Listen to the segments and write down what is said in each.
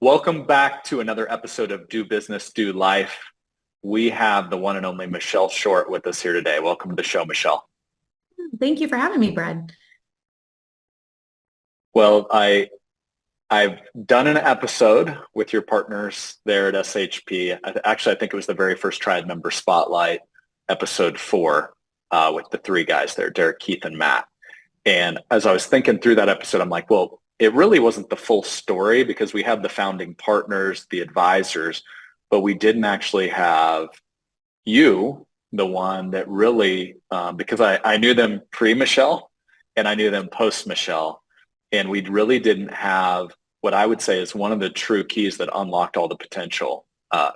Welcome back to another episode of Do Business, Do Life. We have the one and only Michelle Short with us here today. Welcome to the show, Michelle. Thank you for having me, Brad. Well, I've done an episode with your partners there at SHP. I think it was the very first Triad member spotlight, episode 4, with the 3 guys there, Derek, Keith, and Matt. And as I was thinking through that episode, I'm like, well, it really wasn't the full story because we had the founding partners, the advisors, but we didn't actually have you, the one that really, because I knew them pre-Michelle and I knew them post-Michelle, and we really didn't have what I would say is one of the true keys that unlocked all the potential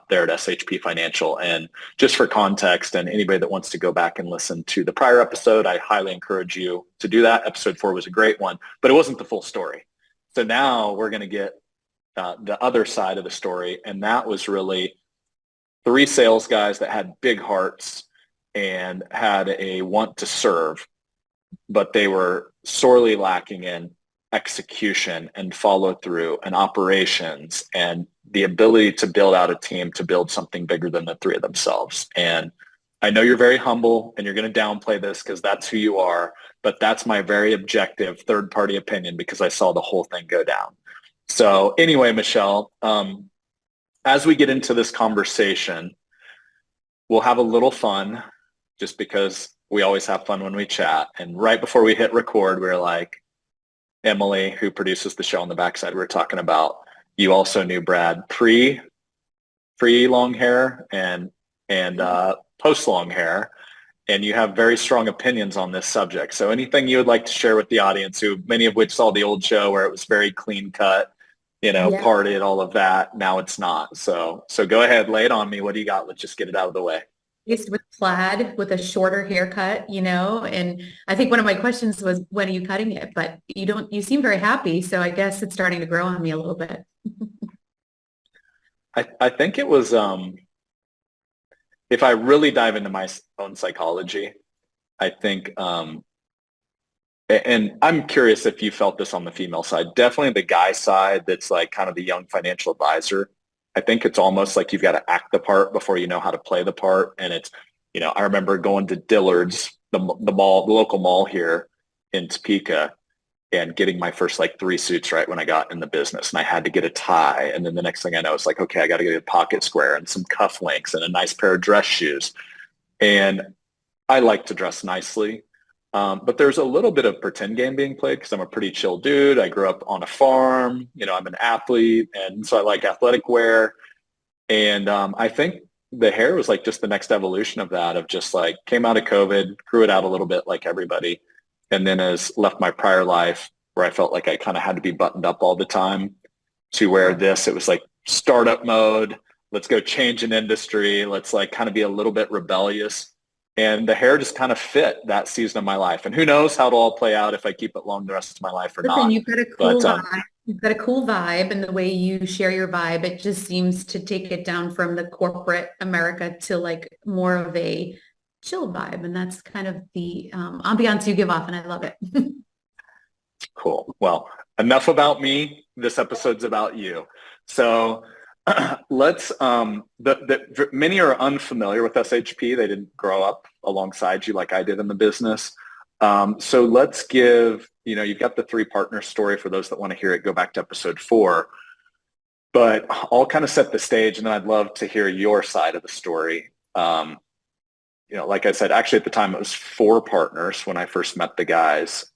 there at SHP Financial. And just for context, and anybody that wants to go back and listen to the prior episode, I highly encourage you to do that. Episode 4 was a great one, but it wasn't the full story. So now we're going to get the other side of the story, and that was really 3 sales guys that had big hearts and had a want to serve, but they were sorely lacking in execution and follow through and operations and the ability to build out a team to build something bigger than the 3 of themselves. And I know you're very humble and you're going to downplay this because that's who you are, but that's my very objective third-party opinion because I saw the whole thing go down. So anyway, Michelle, as we get into this conversation, we'll have a little fun just because we always have fun when we chat. And right before we hit record, we were like, Emily, who produces the show on the backside, we were talking about, you also knew Brad pre long hair and post long hair, and you have very strong opinions on this subject. So anything you would like to share with the audience, who many of which saw the old show where it was very clean cut, Yeah. parted, all of that. Now it's not. So go ahead, lay it on me. What do you got? Let's just get it out of the way. Just with plaid with a shorter haircut, and I think one of my questions was, when are you cutting it? But you seem very happy. So I guess it's starting to grow on me a little bit. I think it was, if I really dive into my own psychology, I think, and I'm curious if you felt this on the female side, definitely the guy side that's like kind of the young financial advisor. I think it's almost like you've got to act the part before you know how to play the part. And it's, I remember going to Dillard's, the local mall here in Topeka, and getting my first 3 suits right when I got in the business. And I had to get a tie. And then the next thing I know, it's like, okay, I got to get a pocket square and some cufflinks and a nice pair of dress shoes. And I like to dress nicely. But there's a little bit of pretend game being played because I'm a pretty chill dude. I grew up on a farm, I'm an athlete. And so I like athletic wear. And I think the hair was just the next evolution of that, of just came out of COVID, grew it out a little bit like everybody. And then has left my prior life where I felt like I kind of had to be buttoned up all the time, to where it was startup mode. Let's go change an industry. Let's kind of be a little bit rebellious. And the hair just kind of fit that season of my life. And who knows how it'll all play out if I keep it long the rest of my life or not. You've got a cool vibe. You've got a cool vibe, and the way you share your vibe, it just seems to take it down from the corporate America to more of a chill vibe. And that's kind of the ambiance you give off, and I love it. Cool. Well, enough about me. This episode's about you. So let's, many are unfamiliar with SHP. They didn't grow up alongside you like I did in the business. So let's give, you've got the 3 partner story. For those that want to hear it, go back to episode 4. But I'll kind of set the stage, and then I'd love to hear your side of the story. Like I said, actually at the time it was 4 partners when I first met the guys.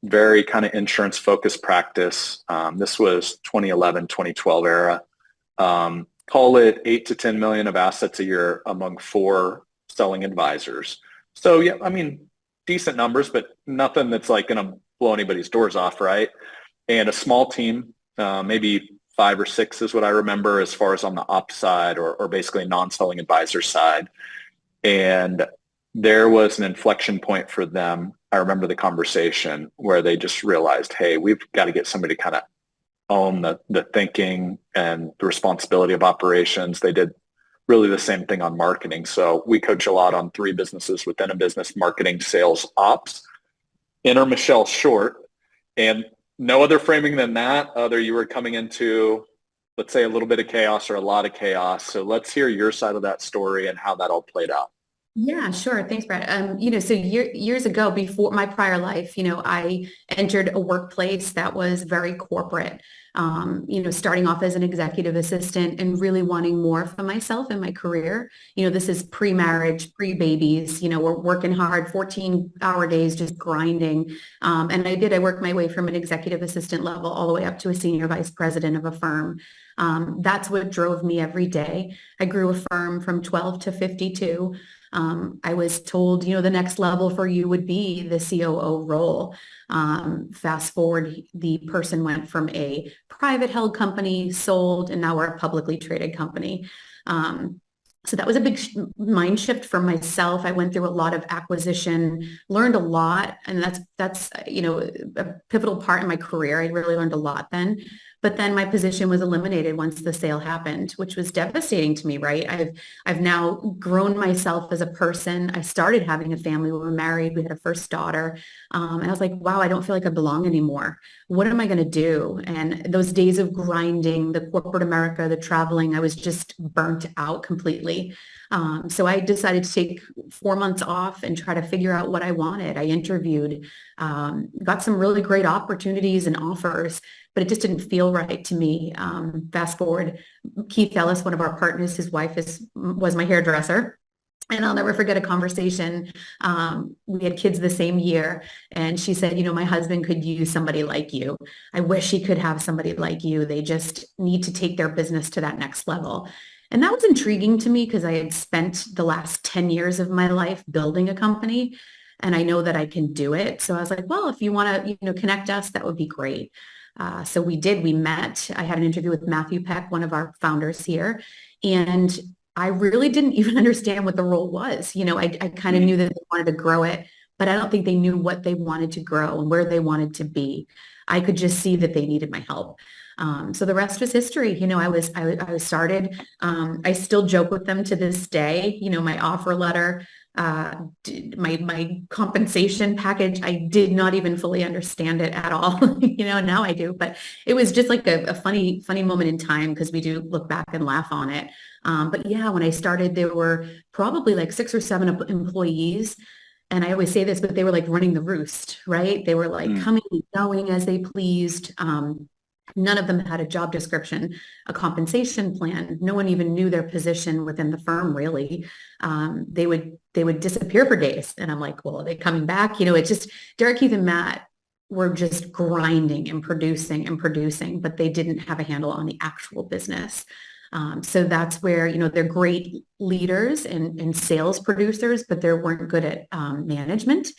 Very kind of insurance focused practice. This was 2011, 2012 era. Call it 8 to 10 million of assets a year among 4 selling advisors. So yeah, decent numbers, but nothing that's going to blow anybody's doors off, right? And a small team, maybe 5 or 6 is what I remember, as far as on the ops side or basically non-selling advisor side. And there was an inflection point for them. I remember the conversation where they just realized, hey, we've got to get somebody to kind of own the thinking and the responsibility of operations. They did really the same thing on marketing. So we coach a lot on 3 businesses within a business: marketing, sales, ops. Enter Michelle Short. And no other framing than that, other you were coming into let's say a little bit of chaos or a lot of chaos. So let's hear your side of that story and how that all played out. Yeah, sure. Thanks, Brad. So years ago, before my prior life, I entered a workplace that was very corporate, starting off as an executive assistant and really wanting more for myself in my career. This is pre-marriage, pre-babies, we're working hard, 14-hour days, just grinding. And I worked my way from an executive assistant level all the way up to a senior vice president of a firm. That's what drove me every day. I grew a firm from 12 to 52. I was told, the next level for you would be the COO role. Fast forward, the person went from a private held company, sold, and now we're a publicly traded company. So that was a big mind shift for myself. I went through a lot of acquisition, learned a lot, and that's a pivotal part in my career. I really learned a lot then. But then my position was eliminated once the sale happened, which was devastating to me, right? I've now grown myself as a person. I started having a family. We were married. We had a first daughter. And I was like, wow, I don't feel like I belong anymore. What am I going to do? And those days of grinding, the corporate America, the traveling, I was just burnt out completely. So I decided to take 4 months off and try to figure out what I wanted. I interviewed, got some really great opportunities and offers, but it just didn't feel right to me. Fast forward, Keith Ellis, one of our partners, his wife was my hairdresser. And I'll never forget a conversation. We had kids the same year. And she said, my husband could use somebody like you. I wish he could have somebody like you. They just need to take their business to that next level. And that was intriguing to me because I had spent the last 10 years of my life building a company, and I know that I can do it. So I was like, well, if you want to, connect us, that would be great. So we met. I had an interview with Matthew Peck, one of our founders here, and I really didn't even understand what the role was. I kind of knew that they wanted to grow it, but I don't think they knew what they wanted to grow and where they wanted to be. I could just see that they needed my help. So the rest was history. I was started. I still joke with them to this day. My offer letter, my compensation package, I did not even fully understand it at all. Now I do, but it was just like a funny moment in time because we do look back and laugh on it. But yeah, when I started, there were probably like 6 or 7 employees. And I always say this, but they were like running the roost, right? They were like coming and going as they pleased. None of them had a job description, a compensation plan. No one even knew their position within the firm, really. They would disappear for days. And I'm like, well, are they coming back? It's just Derek, Keith, and Matt were just grinding and producing, but they didn't have a handle on the actual business. So that's where, they're great leaders and sales producers, but they weren't good at management.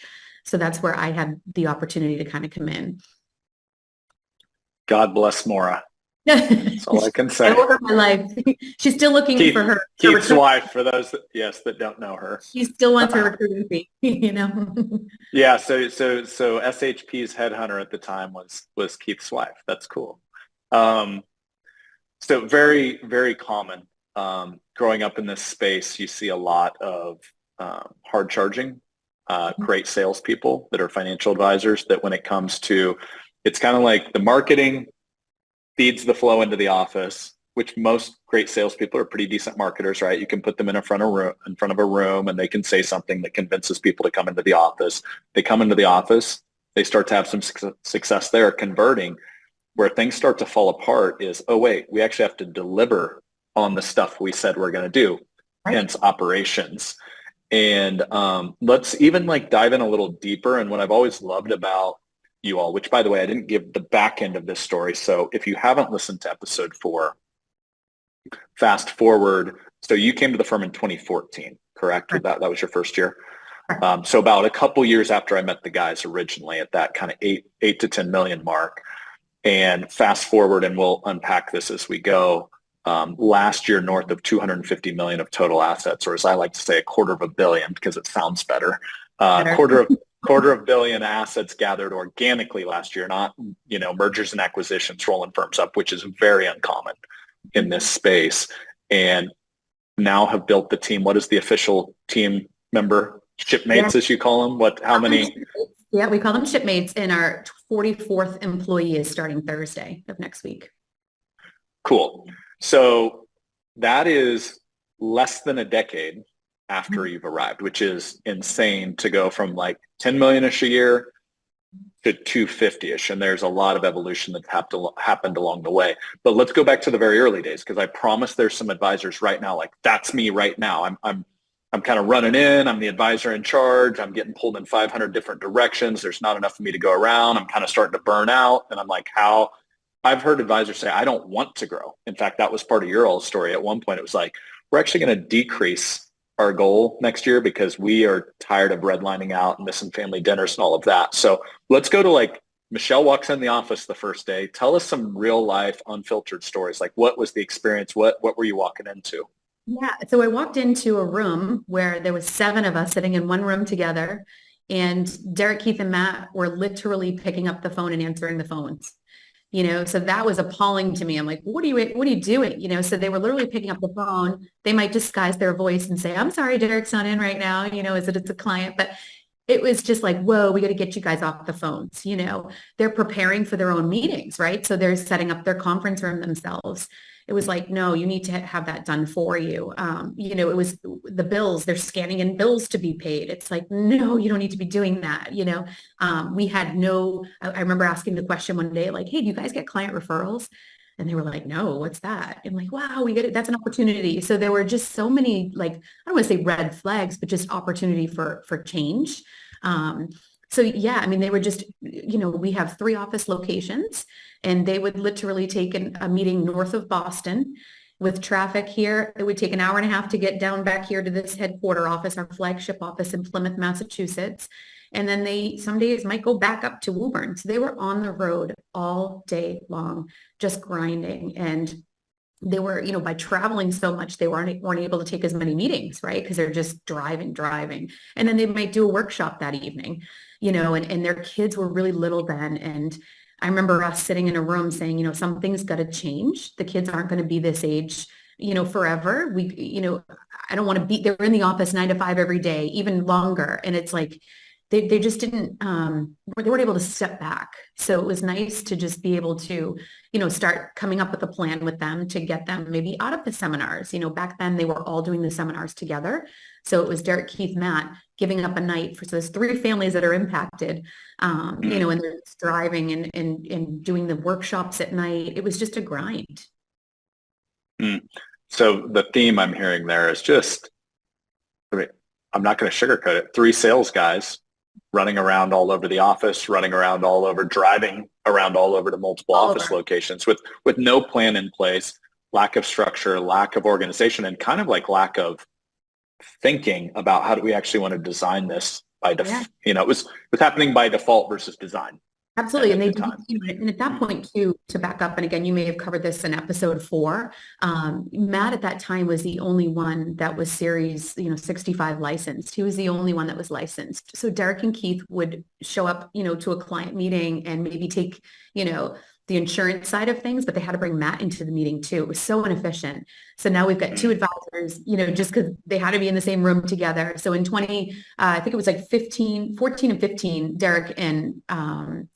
So that's where I had the opportunity to kind of come in. God bless Maura. That's all I can say. I owe her my life. She's still looking for her. Keith's wife, for those that don't know her. She still wants her recruiting fee, Yeah, so SHP's headhunter at the time was Keith's wife. That's cool. So very, very common. Growing up in this space, you see a lot of hard charging, great salespeople that are financial advisors that when it comes to, it's kind of like the marketing feeds the flow into the office, which most great salespeople are pretty decent marketers, right? You can put them in front of a room and they can say something that convinces people to come into the office. They come into the office, they start to have some success there converting. Where things start to fall apart is, oh, wait, we actually have to deliver on the stuff we said we're going to do, right? Hence operations. And let's even dive in a little deeper. And what I've always loved about you all, which by the way, I didn't give the back end of this story. So if you haven't listened to episode 4, fast forward. So you came to the firm in 2014, correct? Right. That was your first year. Right. So about a couple years after I met the guys originally at that kind of 8 to 10 million mark. And fast forward, and we'll unpack this as we go. Last year, north of 250 million of total assets, or as I like to say, $250 million because it sounds better. Quarter of billion assets gathered organically last year, not mergers and acquisitions rolling firms up, which is very uncommon in this space. And now have built the team. What is the official team member? Shipmates, as you call them? How many? Yeah, we call them shipmates, and our 44th employee is starting Thursday of next week. Cool. So that is less than a decade after you've arrived, which is insane to go from like 10 million-ish a year to 250-ish. And there's a lot of evolution that's happened along the way. But let's go back to the very early days, because I promise there's some advisors right now, like that's me right now. I'm kind of running in, I'm the advisor in charge. I'm getting pulled in 500 different directions. There's not enough for me to go around. I'm kind of starting to burn out. And I'm like, how? I've heard advisors say, I don't want to grow. In fact, that was part of your old story. At one point, it was like, we're actually going to decrease our goal next year because we are tired of redlining out and missing family dinners and all of that. So let's go to like, Michelle walks in the office the first day. Tell us some real life, unfiltered stories. Like, what was the experience? What were you walking into? Yeah. So I walked into a room where there was 7 of us sitting in one room together, and Derek, Keith, and Matt were literally picking up the phone and answering the phones. So that was appalling to me. I'm like, what are you doing? So they were literally picking up the phone. They might disguise their voice and say, I'm sorry, Derek's not in right now. It's a client, but it was just like, whoa, we got to get you guys off the phones. They're preparing for their own meetings, right? So they're setting up their conference room themselves. It was like, no, you need to have that done for you. It was the bills, they're scanning in bills to be paid. It's like, no, you don't need to be doing that. We had I remember asking the question one day, like, hey, do you guys get client referrals? And they were like, no, what's that? I'm like, wow, we get it. That's an opportunity. So there were just so many, like, I don't want to say red flags, but just opportunity for change. So yeah, I mean, they were just, we have 3 office locations, and they would literally take a meeting north of Boston. With traffic here, it would take an hour and a half to get down back here to this headquarter office, our flagship office in Plymouth, Massachusetts. And then they some days might go back up to Woburn. So they were on the road all day long, just grinding. And they were, by traveling so much, they weren't able to take as many meetings, right? Because they're just driving. And then they might do a workshop that evening, and their kids were really little then. And I remember us sitting in a room saying, something's got to change. The kids aren't going to be this age, forever. I don't want to be, they're in the office 9 to 5 every day, even longer. And it's like, they just didn't, they weren't able to step back. So it was nice to just be able to, start coming up with a plan with them to get them maybe out of the seminars. Back then they were all doing the seminars together. So it was Derek, Keith, Matt giving up a night so there's 3 families that are impacted, and they're driving and doing the workshops at night. It was just a grind. So the theme I'm hearing there is just, I'm not going to sugarcoat it. 3 sales guys running around all over the office, running around all over, driving around all over to multiple office locations with no plan in place, lack of structure, lack of organization, and kind of like lack of thinking about how do we actually want to design this by default. It was happening by default versus design. Absolutely. And and at that point too, to back up, and again, you may have covered this in episode 4, Matt at that time was the only one that was series, 65 licensed. He was the only one that was licensed. So Derek and Keith would show up, to a client meeting and maybe take, the insurance side of things, but they had to bring Matt into the meeting too. It was so inefficient. So now we've got 2 advisors, just because they had to be in the same room together. So in I think it was like 14 and 15, Derek and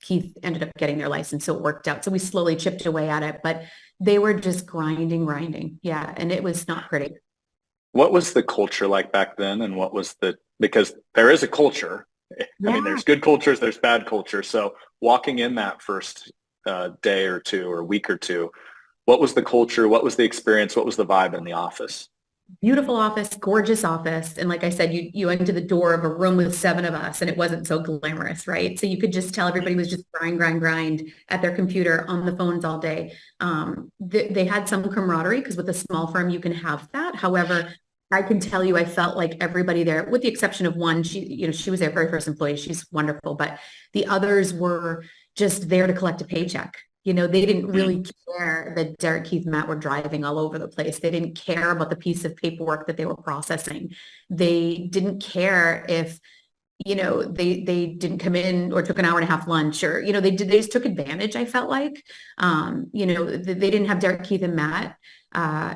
Keith ended up getting their license. So it worked out. So we slowly chipped away at it, but they were just grinding. Yeah. And it was not pretty. What was the culture like back then? And because there is a culture. I mean, there's good cultures, there's bad cultures. So walking in that first day or 2 or week or 2, what was the culture? What was the experience? What was the vibe in the office? Beautiful office, gorgeous office. And like I said, you entered the door of a room with 7 of us, and it wasn't so glamorous, right? So you could just tell everybody was just grind at their computer on the phones all day. They had some camaraderie because with a small firm, you can have that. However, I can tell you, I felt like everybody there, with the exception of one, she was their very first employee. She's wonderful, but the others were just there to collect a paycheck. They didn't really care that Derek, Keith, Matt were driving all over the place. They didn't care about the piece of paperwork that they were processing. They didn't care if, they didn't come in or took an hour and a half lunch, or, they just took advantage, I felt like. They didn't have Derek, Keith, and Matt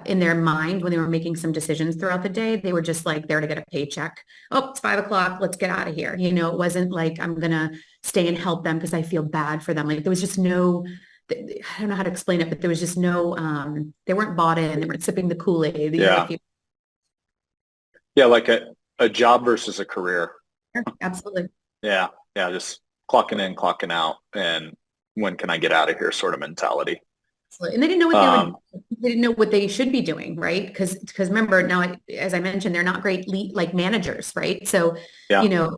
in their mind when they were making some decisions throughout the day. They were just like there to get a paycheck. Oh, it's 5 o'clock. Let's get out of here. It wasn't like I'm going to stay and help them because I feel bad for them. Like there was just no I don't know how to explain it, but there was just no, they weren't bought in. They weren't sipping the Kool-Aid. Yeah. Yeah, like a job versus a career. Absolutely. Yeah. Yeah. Just clocking in, clocking out, and when can I get out of here sort of mentality. And they didn't know what they didn't know what they should be doing, right? Because remember now, as I mentioned, they're not great like managers, right? So, Yeah.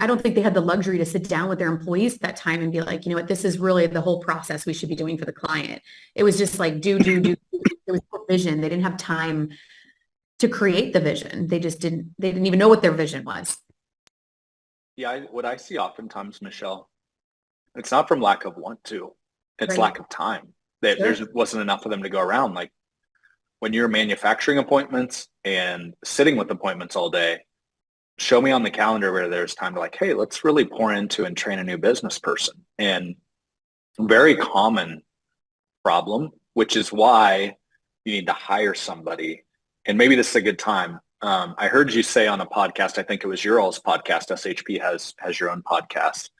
I don't think they had the luxury to sit down with their employees at that time and be like, you know what, this is really the whole process we should be doing for the client. It was just like do. There was no vision. They didn't have time to create the vision. They didn't even know what their vision was. Yeah. What I see oftentimes, Michelle, it's not from lack of want to, it's Right. lack of time. There wasn't enough of them to go around. Like when you're manufacturing appointments and sitting with appointments all day, show me on the calendar where there's time to like, hey, let's really pour into and train a new business person. And very common problem, which is why you need to hire somebody. And maybe this is a good time. I heard you say on a podcast, I think it was your all's podcast, SHP has your own podcast.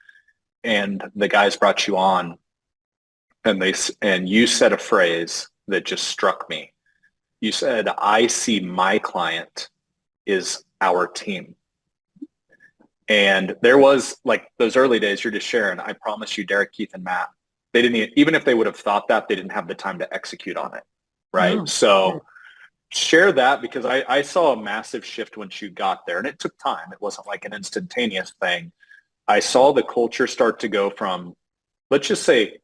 And the guys brought you on and you said a phrase that just struck me. You said, I see my client is our team. And there was like those early days you're just sharing. I promise you, Derek, Keith, and Matt, they didn't even if they would have thought that, they didn't have the time to execute on it. Right. No. So share that, because I saw a massive shift once you got there, and it took time. It wasn't like an instantaneous thing. I saw the culture start to go from, let's just say,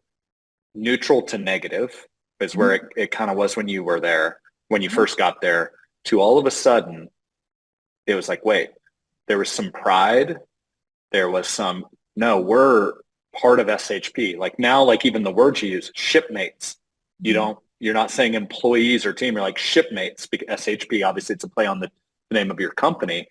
neutral to negative is where it kind of was when you were there, when you first got there, to all of a sudden, it was like, wait, there was some pride. There was some, no, we're part of SHP. Like now, like even the words you use, shipmates, you're not saying employees or team, you're like shipmates, because SHP, obviously it's a play on the name of your company,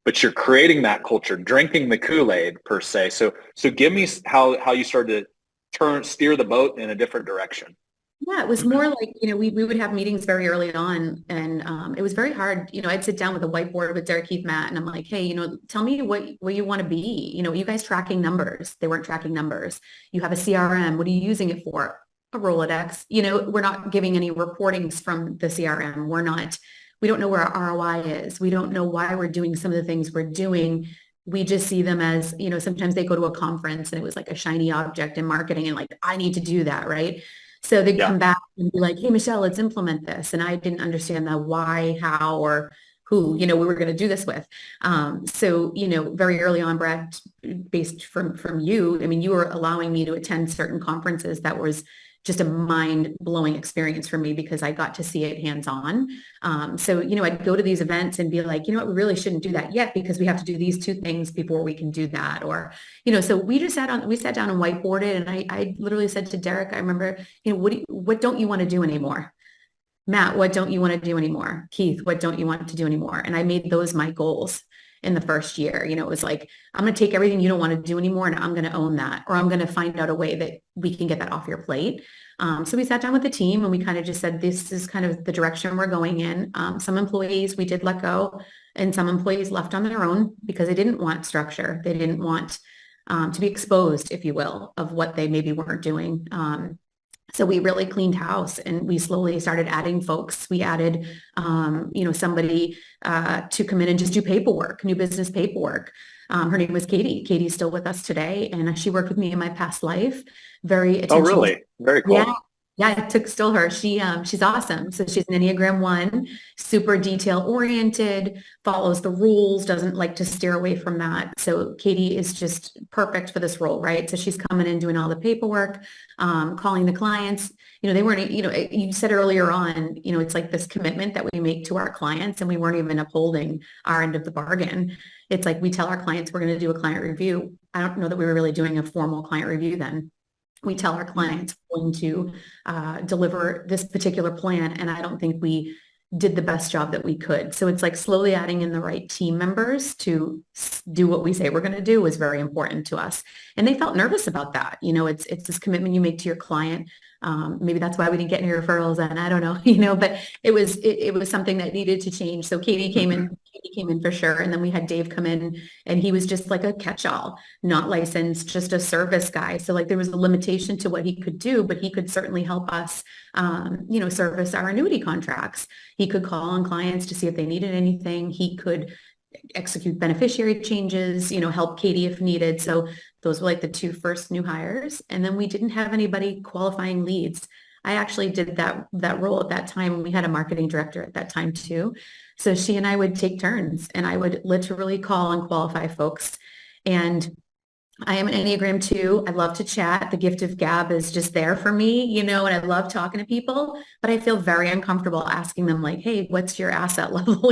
but you're creating that culture, drinking the Kool-Aid per se. So give me how you started to steer the boat in a different direction. Yeah, it was more like, we would have meetings very early on, and it was very hard. I'd sit down with a whiteboard with Derek, Keith, Matt, and I'm like, hey, tell me what you want to be. You guys tracking numbers. They weren't tracking numbers. You have a CRM. What are you using it for? A Rolodex. We're not giving any reportings from the CRM. We don't know where our ROI is. We don't know why we're doing some of the things we're doing. We just see them as, sometimes they go to a conference and it was like a shiny object in marketing and like, I need to do that, right? So they'd come back and be like, hey, Michelle, let's implement this. And I didn't understand the why, how, or who, we were going to do this with. So, very early on, Brad, based from you, I mean, you were allowing me to attend certain conferences that was just a mind-blowing experience for me because I got to see it hands-on. So, I'd go to these events and be like, we really shouldn't do that yet because we have to do these two things before we can do that. Or, so we sat down and whiteboarded, and I literally said to Derek, I remember, what don't you want to do anymore? Matt, what don't you want to do anymore? Keith, what don't you want to do anymore? And I made those my goals in the first year. It was like, I'm going to take everything you don't want to do anymore and I'm going to own that, or I'm going to find out a way that we can get that off your plate. So we sat down with the team and we kind of just said, this is kind of the direction we're going in. Some employees we did let go, and some employees left on their own because they didn't want structure. They didn't want to be exposed, if you will, of what they maybe weren't doing. So we really cleaned house and we slowly started adding folks. We added, somebody to come in and just do paperwork, new business paperwork. Her name was Katie. Katie's still with us today, and she worked with me in my past life. Very attentional. Oh, really? Very cool. Yeah, I took still her. She's awesome. So she's an Enneagram 1, super detail oriented, follows the rules, doesn't like to steer away from that. So Katie is just perfect for this role, right? So she's coming in, doing all the paperwork, calling the clients. They weren't, you said earlier on, it's like this commitment that we make to our clients, and we weren't even upholding our end of the bargain. It's like we tell our clients we're going to do a client review. I don't know that we were really doing a formal client review then. We tell our clients we're going to deliver this particular plan, and I don't think we did the best job that we could. So it's like slowly adding in the right team members to do what we say we're going to do was very important to us. And they felt nervous about that. It's this commitment you make to your client. Maybe that's why we didn't get any referrals, and I don't know, but it was something that needed to change. So Katie came in He came in for sure. And then we had Dave come in and he was just like a catch-all, not licensed, just a service guy. So like there was a limitation to what he could do, but he could certainly help us, service our annuity contracts. He could call on clients to see if they needed anything. He could execute beneficiary changes, help Katie if needed. So those were like the two first new hires. And then we didn't have anybody qualifying leads. I actually did that role at that time. We had a marketing director at that time too. So she and I would take turns and I would literally call and qualify folks. And I am an Enneagram 2. I love to chat. The gift of gab is just there for me, and I love talking to people, but I feel very uncomfortable asking them like, hey, what's your asset level,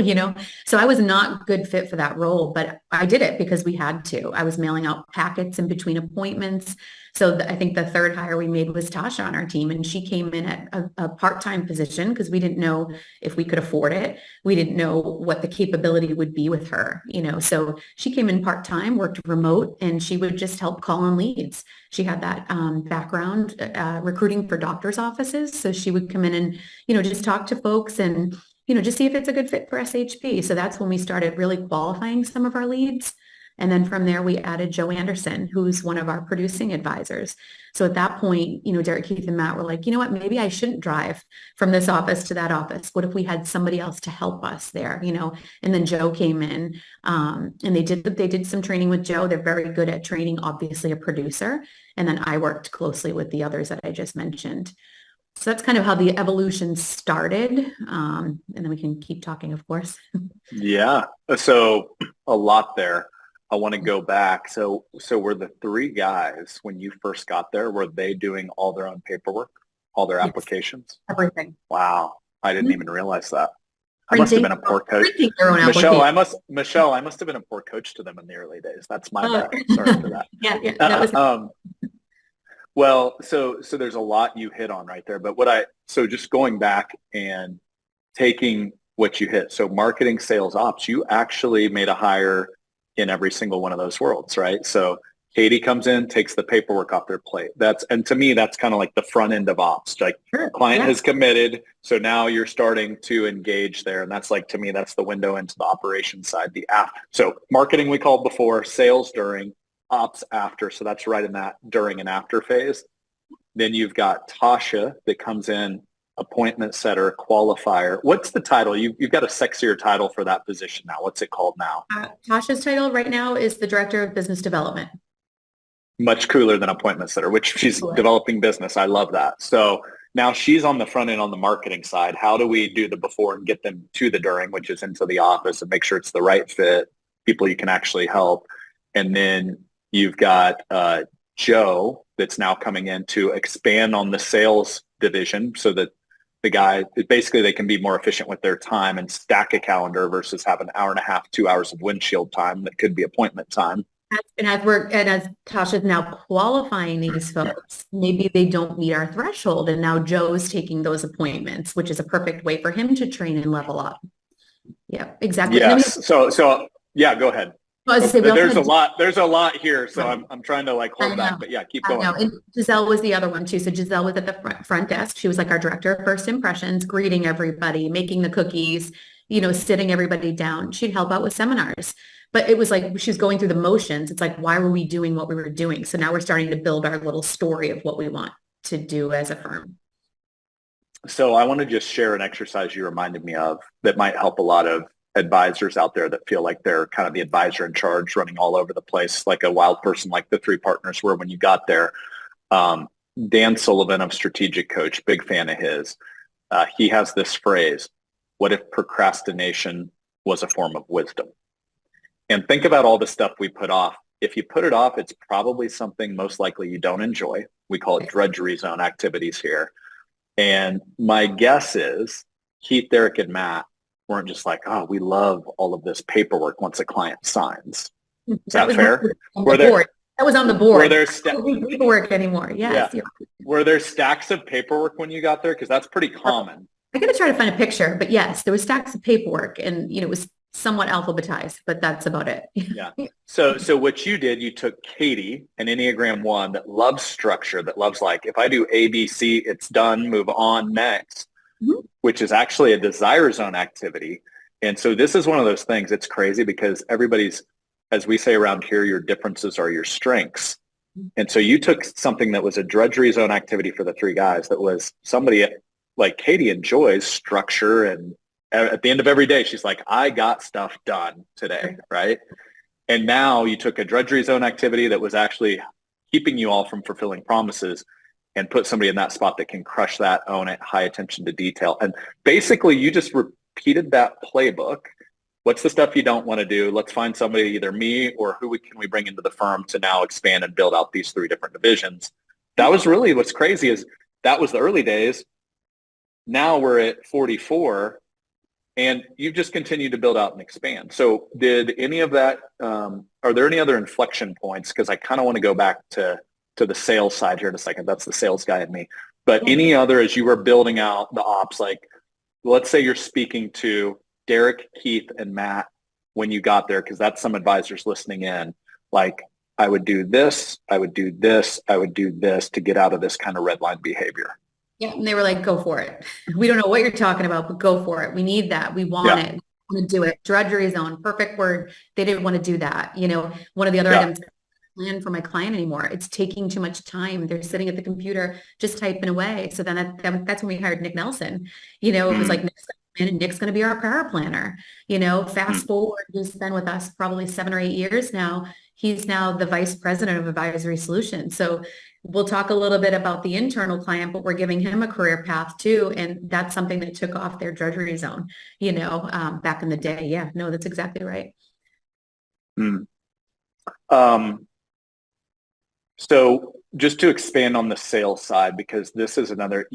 So I was not a good fit for that role, but I did it because we had to. I was mailing out packets in between appointments. So I think the third hire we made was Tasha on our team, and she came in at a part-time position because we didn't know if we could afford it. We didn't know what the capability would be with her, So she came in part-time, worked remote, and she would just help call on leads. She had that background recruiting for doctors' offices, so she would come in and just talk to folks and just see if it's a good fit for SHP. So that's when we started really qualifying some of our leads. And then from there, we added Joe Anderson, who's one of our producing advisors. So at that point, Derek, Keith, and Matt were like, you know what, maybe I shouldn't drive from this office to that office. What if we had somebody else to help us there, And then Joe came in and they did some training with Joe. They're very good at training, obviously a producer. And then I worked closely with the others that I just mentioned. So that's kind of how the evolution started. And then we can keep talking, of course. Yeah. So a lot there. I want to go back. So were the three guys, when you first got there, were they doing all their own paperwork, all their applications? Everything. Wow. I didn't even realize that. Printing, I must have been a poor coach. Michelle, I must have been a poor coach to them in the early days. That's my bad. Sorry for that. Yeah. That was well, so there's a lot you hit on right there, but so just going back and taking what you hit. So marketing, sales, ops, you actually made a hire in every single one of those worlds, right? So Katie comes in, takes the paperwork off their plate. And to me, that's kind of like the front end of ops. Like client has committed. So now you're starting to engage there. And that's like, to me, that's the window into the operations side, the app. So marketing we called before, sales during, ops after. So that's right in that during and after phase. Then you've got Tasha that comes in, appointment setter, qualifier. What's the title? You've got a sexier title for that position now. What's it called now? Tasha's title right now is the Director of Business Development. Much cooler than appointment setter, which she's developing business. I love that. So now she's on the front end on the marketing side. How do we do the before and get them to the during, which is into the office, and make sure it's the right fit, people you can actually help. And then you've got Joe that's now coming in to expand on the sales division so that the guy, basically they can be more efficient with their time and stack a calendar versus have an hour and a half, 2 hours of windshield time that could be appointment time. And as Tasha's now qualifying these folks, maybe they don't meet our threshold. And now Joe's taking those appointments, which is a perfect way for him to train and level up. Yeah, exactly. Yes. So yeah, go ahead. Well, there's a lot here, so right. I'm trying to like hold back, but yeah, keep going. And Giselle was the other one too. So Giselle was at the front desk. She was like our director of first impressions, greeting everybody, making the cookies, sitting everybody down. She'd help out with seminars, but it was like she was going through the motions. It's like, why were we doing what we were doing? So now we're starting to build our little story of what we want to do as a firm. So I want to just share an exercise you reminded me of that might help a lot of advisors out there that feel like they're kind of the advisor in charge, running all over the place like a wild person, like the three partners were when you got there. Dan Sullivan of Strategic Coach, big fan of his. He has this phrase, what if procrastination was a form of wisdom? And think about all the stuff we put off. If you put it off, it's probably something most likely you don't enjoy. We call it drudge zone activities here. And my guess is Keith, Derek, and Matt weren't just like, oh, we love all of this paperwork once a client signs. Is that fair? That was on the board. Were there paperwork anymore? Yes. Yeah. Were there stacks of paperwork when you got there? Because that's pretty common. I got to try to find a picture, but yes, there was stacks of paperwork, and it was somewhat alphabetized, but that's about it. Yeah. So what you did, you took Katie, an Enneagram 1 that loves structure, that loves like, if I do A, B, C, it's done, move on next. Mm-hmm. Which is actually a desire zone activity. And so this is one of those things. It's crazy because everybody's, as we say around here, your differences are your strengths. And so you took something that was a drudgery zone activity for the three guys that was somebody like Katie enjoys structure, and at the end of every day, she's like, I got stuff done today, right? And now you took a drudgery zone activity that was actually keeping you all from fulfilling promises and put somebody in that spot that can crush that, own it, high attention to detail. And basically you just repeated that playbook. What's the stuff you don't want to do? Let's find somebody, either me or who can we bring into the firm to now expand and build out these three different divisions. That was really what's crazy is that was the early days. Now we're at 44 and you've just continued to build out and expand. So did any of that, are there any other inflection points? Because I kind of want to go back to the sales side here in a second. That's the sales guy in me. But any other, as you were building out the ops, like let's say you're speaking to Derek, Keith, and Matt when you got there, because that's some advisors listening in, like, I would do this, I would do this, I would do this to get out of this kind of red line behavior. Yeah, and they were like, go for it. We don't know what you're talking about, but go for it. We need that. We want it. We want to do it. Drudgery zone, perfect word. They didn't want to do that. You know, one of the other items, plan for my client anymore. It's taking too much time. They're sitting at the computer just typing away. So then that's when we hired Nick Nelson. You know, it was like, Nick's going to be our power planner. You know, fast forward, he's been with us probably 7 or 8 years now. He's now the vice president of advisory solutions. So we'll talk a little bit about the internal client, but we're giving him a career path too. And that's something that took off their drudgery zone, you know, back in the day. Yeah, no, that's exactly right. So just to expand on the sales side, because this is another,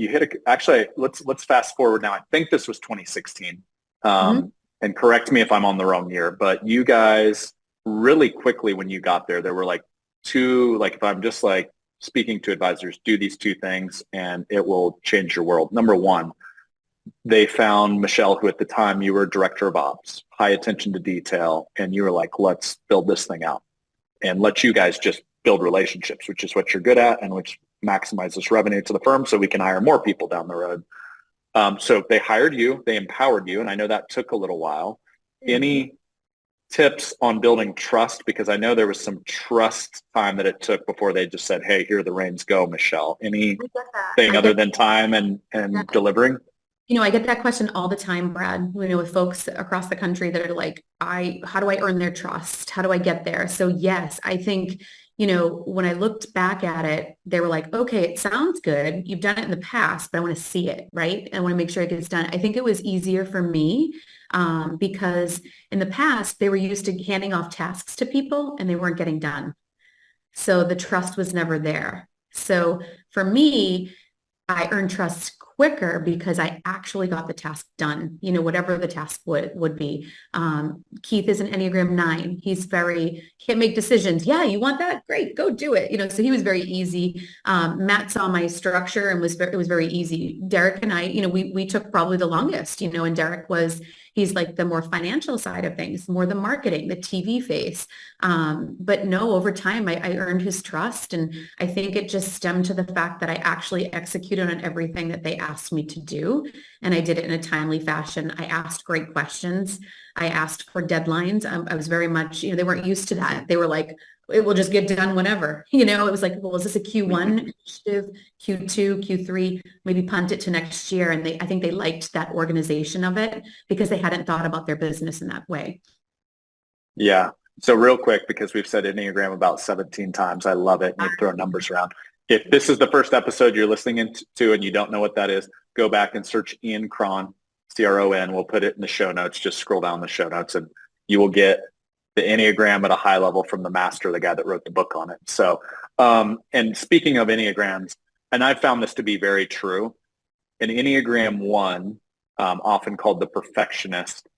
actually, let's fast forward now. I think this was 2016. And correct me if I'm on the wrong year, but you guys really quickly when you got there, there were like two, like if I'm just like speaking to advisors, do these two things and it will change your world. Number one, they found Michelle, who at the time you were director of ops, high attention to detail, and you were like, let's build this thing out and let you guys just build relationships, which is what you're good at and which maximizes revenue to the firm so we can hire more people down the road. So they hired you, they empowered you, and I know that took a little while. Any tips on building trust? Because I know there was some trust time that it took before they just said, hey, here the reins go, Michelle. Anything other than time and delivering? You know, I get that question all the time, Brad, you know, with folks across the country that are like, how do I earn their trust? How do I get there? So yes, I think, you know, when I looked back at it, they were like, okay, it sounds good. You've done it in the past, but I want to see it, right? I want to make sure it gets done. I think it was easier for me because in the past, they were used to handing off tasks to people and they weren't getting done. So the trust was never there. So for me, I earned trust quicker because I actually got the task done, you know, whatever the task would be. Keith is an Enneagram 9. Can't make decisions. Yeah, you want that? Great, go do it. You know, so he was very easy. Matt saw my structure and it was very easy. Derek and I, you know, we took probably the longest, you know, and Derek he's like the more financial side of things, more the marketing, the TV face. But no, over time, I earned his trust. And I think it just stemmed to the fact that I actually executed on everything that they asked me to do. And I did it in a timely fashion. I asked great questions. I asked for deadlines. I was very much, you know, they weren't used to that. They were like, it will just get done whenever, you know. It was like, well, is this a Q1 initiative, Q2, Q3, maybe punt it to next year? And I think they liked that organization of it because they hadn't thought about their business in that way. Yeah. So real quick, because we've said Enneagram about 17 times, I love it. And you throw numbers around. If this is the first episode you're listening into and you don't know what that is, go back and search Ian Cron, C-R-O-N. We'll put it in the show notes. Just scroll down the show notes and you will get the Enneagram at a high level from the master, the guy that wrote the book on it. So, and speaking of Enneagrams, and I've found this to be very true, an Enneagram 1, often called the perfectionist,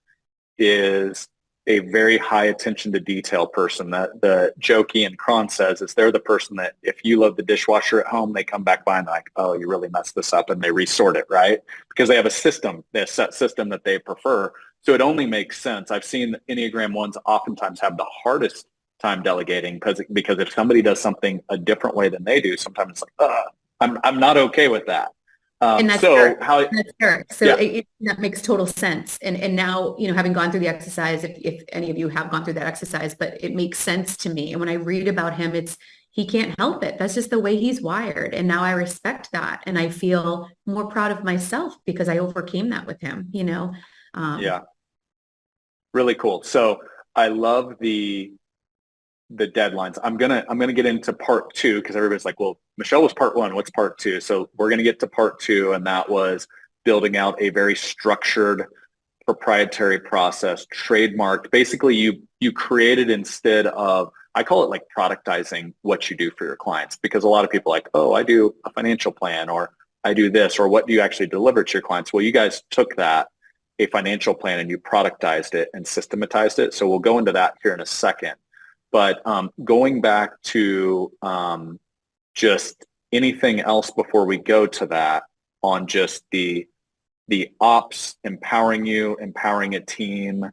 is a very high attention to detail person. That the joke Ian Cron says is they're the person that if you load the dishwasher at home, they come back by and like, oh, you really messed this up, and they resort it, right? Because they have a set system that they prefer. So it only makes sense. I've seen Enneagram 1s oftentimes have the hardest time delegating because if somebody does something a different way than they do, sometimes it's like, I'm not okay with that. And that's So Eric. how, That's Eric. So yeah, that makes total sense. And now, having gone through the exercise, if any of you have gone through that exercise, but it makes sense to me. And when I read about him, he can't help it. That's just the way he's wired. And now I respect that. And I feel more proud of myself because I overcame that with him. Um, yeah, really cool. So I love the deadlines. I'm gonna get into part two because everybody's like, well, Michelle was part one. What's part two? So we're gonna get to part two, and that was building out a very structured proprietary process, trademarked. Basically, you created instead of, I call it like productizing what you do for your clients, because a lot of people are like, oh, I do a financial plan, or I do this, or what do you actually deliver to your clients? Well, you guys took that, a financial plan, and you productized it and systematized it. So we'll go into that here in a second. But going back to just anything else before we go to that, on just the ops, empowering you, empowering a team,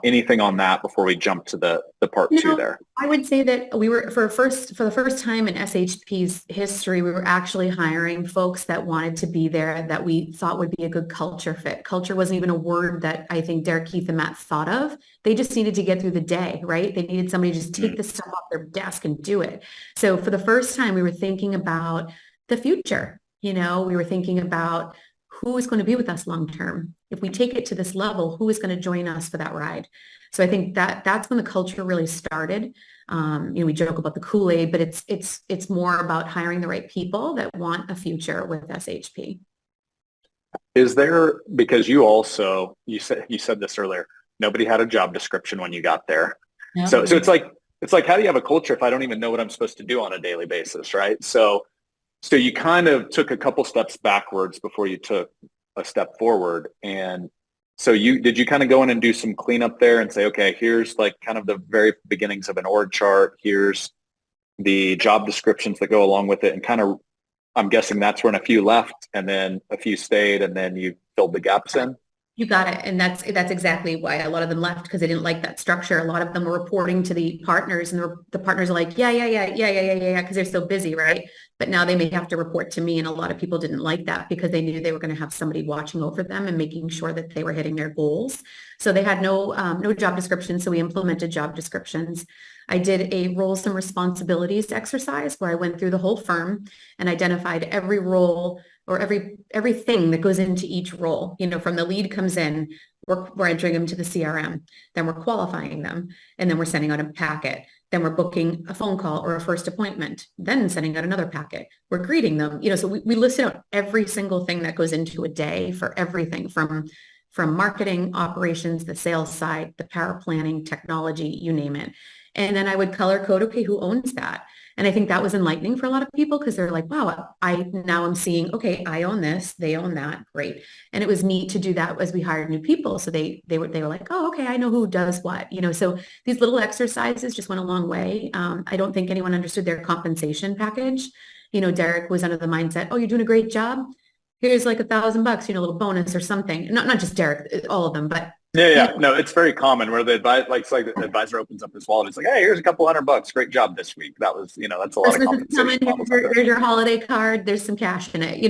anything on that before we jump to the part two there. I would say that we were for the first time in SHP's history, we were actually hiring folks that wanted to be there, that we thought would be a good culture fit. Culture wasn't even a word that I think Derek, Keith, and Matt thought of. They just needed to get through the day, right? They needed somebody to just take the stuff off their desk and do it. So for the first time, we were thinking about the future. We were thinking about who is going to be with us long term. If we take it to this level, who is going to join us for that ride? So I think that's when the culture really started. We joke about the Kool-Aid, but it's more about hiring the right people that want a future with SHP. Is there, because you said this earlier, nobody had a job description when you got there. No. So it's like how do you have a culture if I don't even know what I'm supposed to do on a daily basis, right? So you kind of took a couple steps backwards before you took a step forward. And so did you kind of go in and do some cleanup there and say, okay, here's like kind of the very beginnings of an org chart. Here's the job descriptions that go along with it. And kind of, I'm guessing that's when a few left and then a few stayed and then you filled the gaps in. You got it. And that's exactly why a lot of them left, because they didn't like that structure. A lot of them were reporting to the partners, and the partners are like, yeah, because they're so busy, right? But now they may have to report to me. And a lot of people didn't like that because they knew they were going to have somebody watching over them and making sure that they were hitting their goals. So they had no job description. So we implemented job descriptions. I did a roles and responsibilities exercise where I went through the whole firm and identified every role or everything that goes into each role. From the lead comes in, we're entering them to the CRM, then we're qualifying them, and then we're sending out a packet. Then we're booking a phone call or a first appointment, then sending out another packet. We're greeting them. So we listed out every single thing that goes into a day for everything from marketing, operations, the sales side, the power planning, technology, you name it. And then I would color code, okay, who owns that? And I think that was enlightening for a lot of people because they're like, wow, now I'm seeing, okay, I own this, they own that, great. And it was neat to do that as we hired new people. So they were like, oh, okay, I know who does what, so these little exercises just went a long way. I don't think anyone understood their compensation package. Derek was under the mindset, oh, you're doing a great job. Here's like $1,000, a little bonus or something. Not just Derek, all of them, but Yeah. No, it's very common where the the advisor opens up his wallet. It's like, hey, here's a couple $100. Great job this week. That was, that's a lot of compensation models. There's your holiday card. There's some cash in it,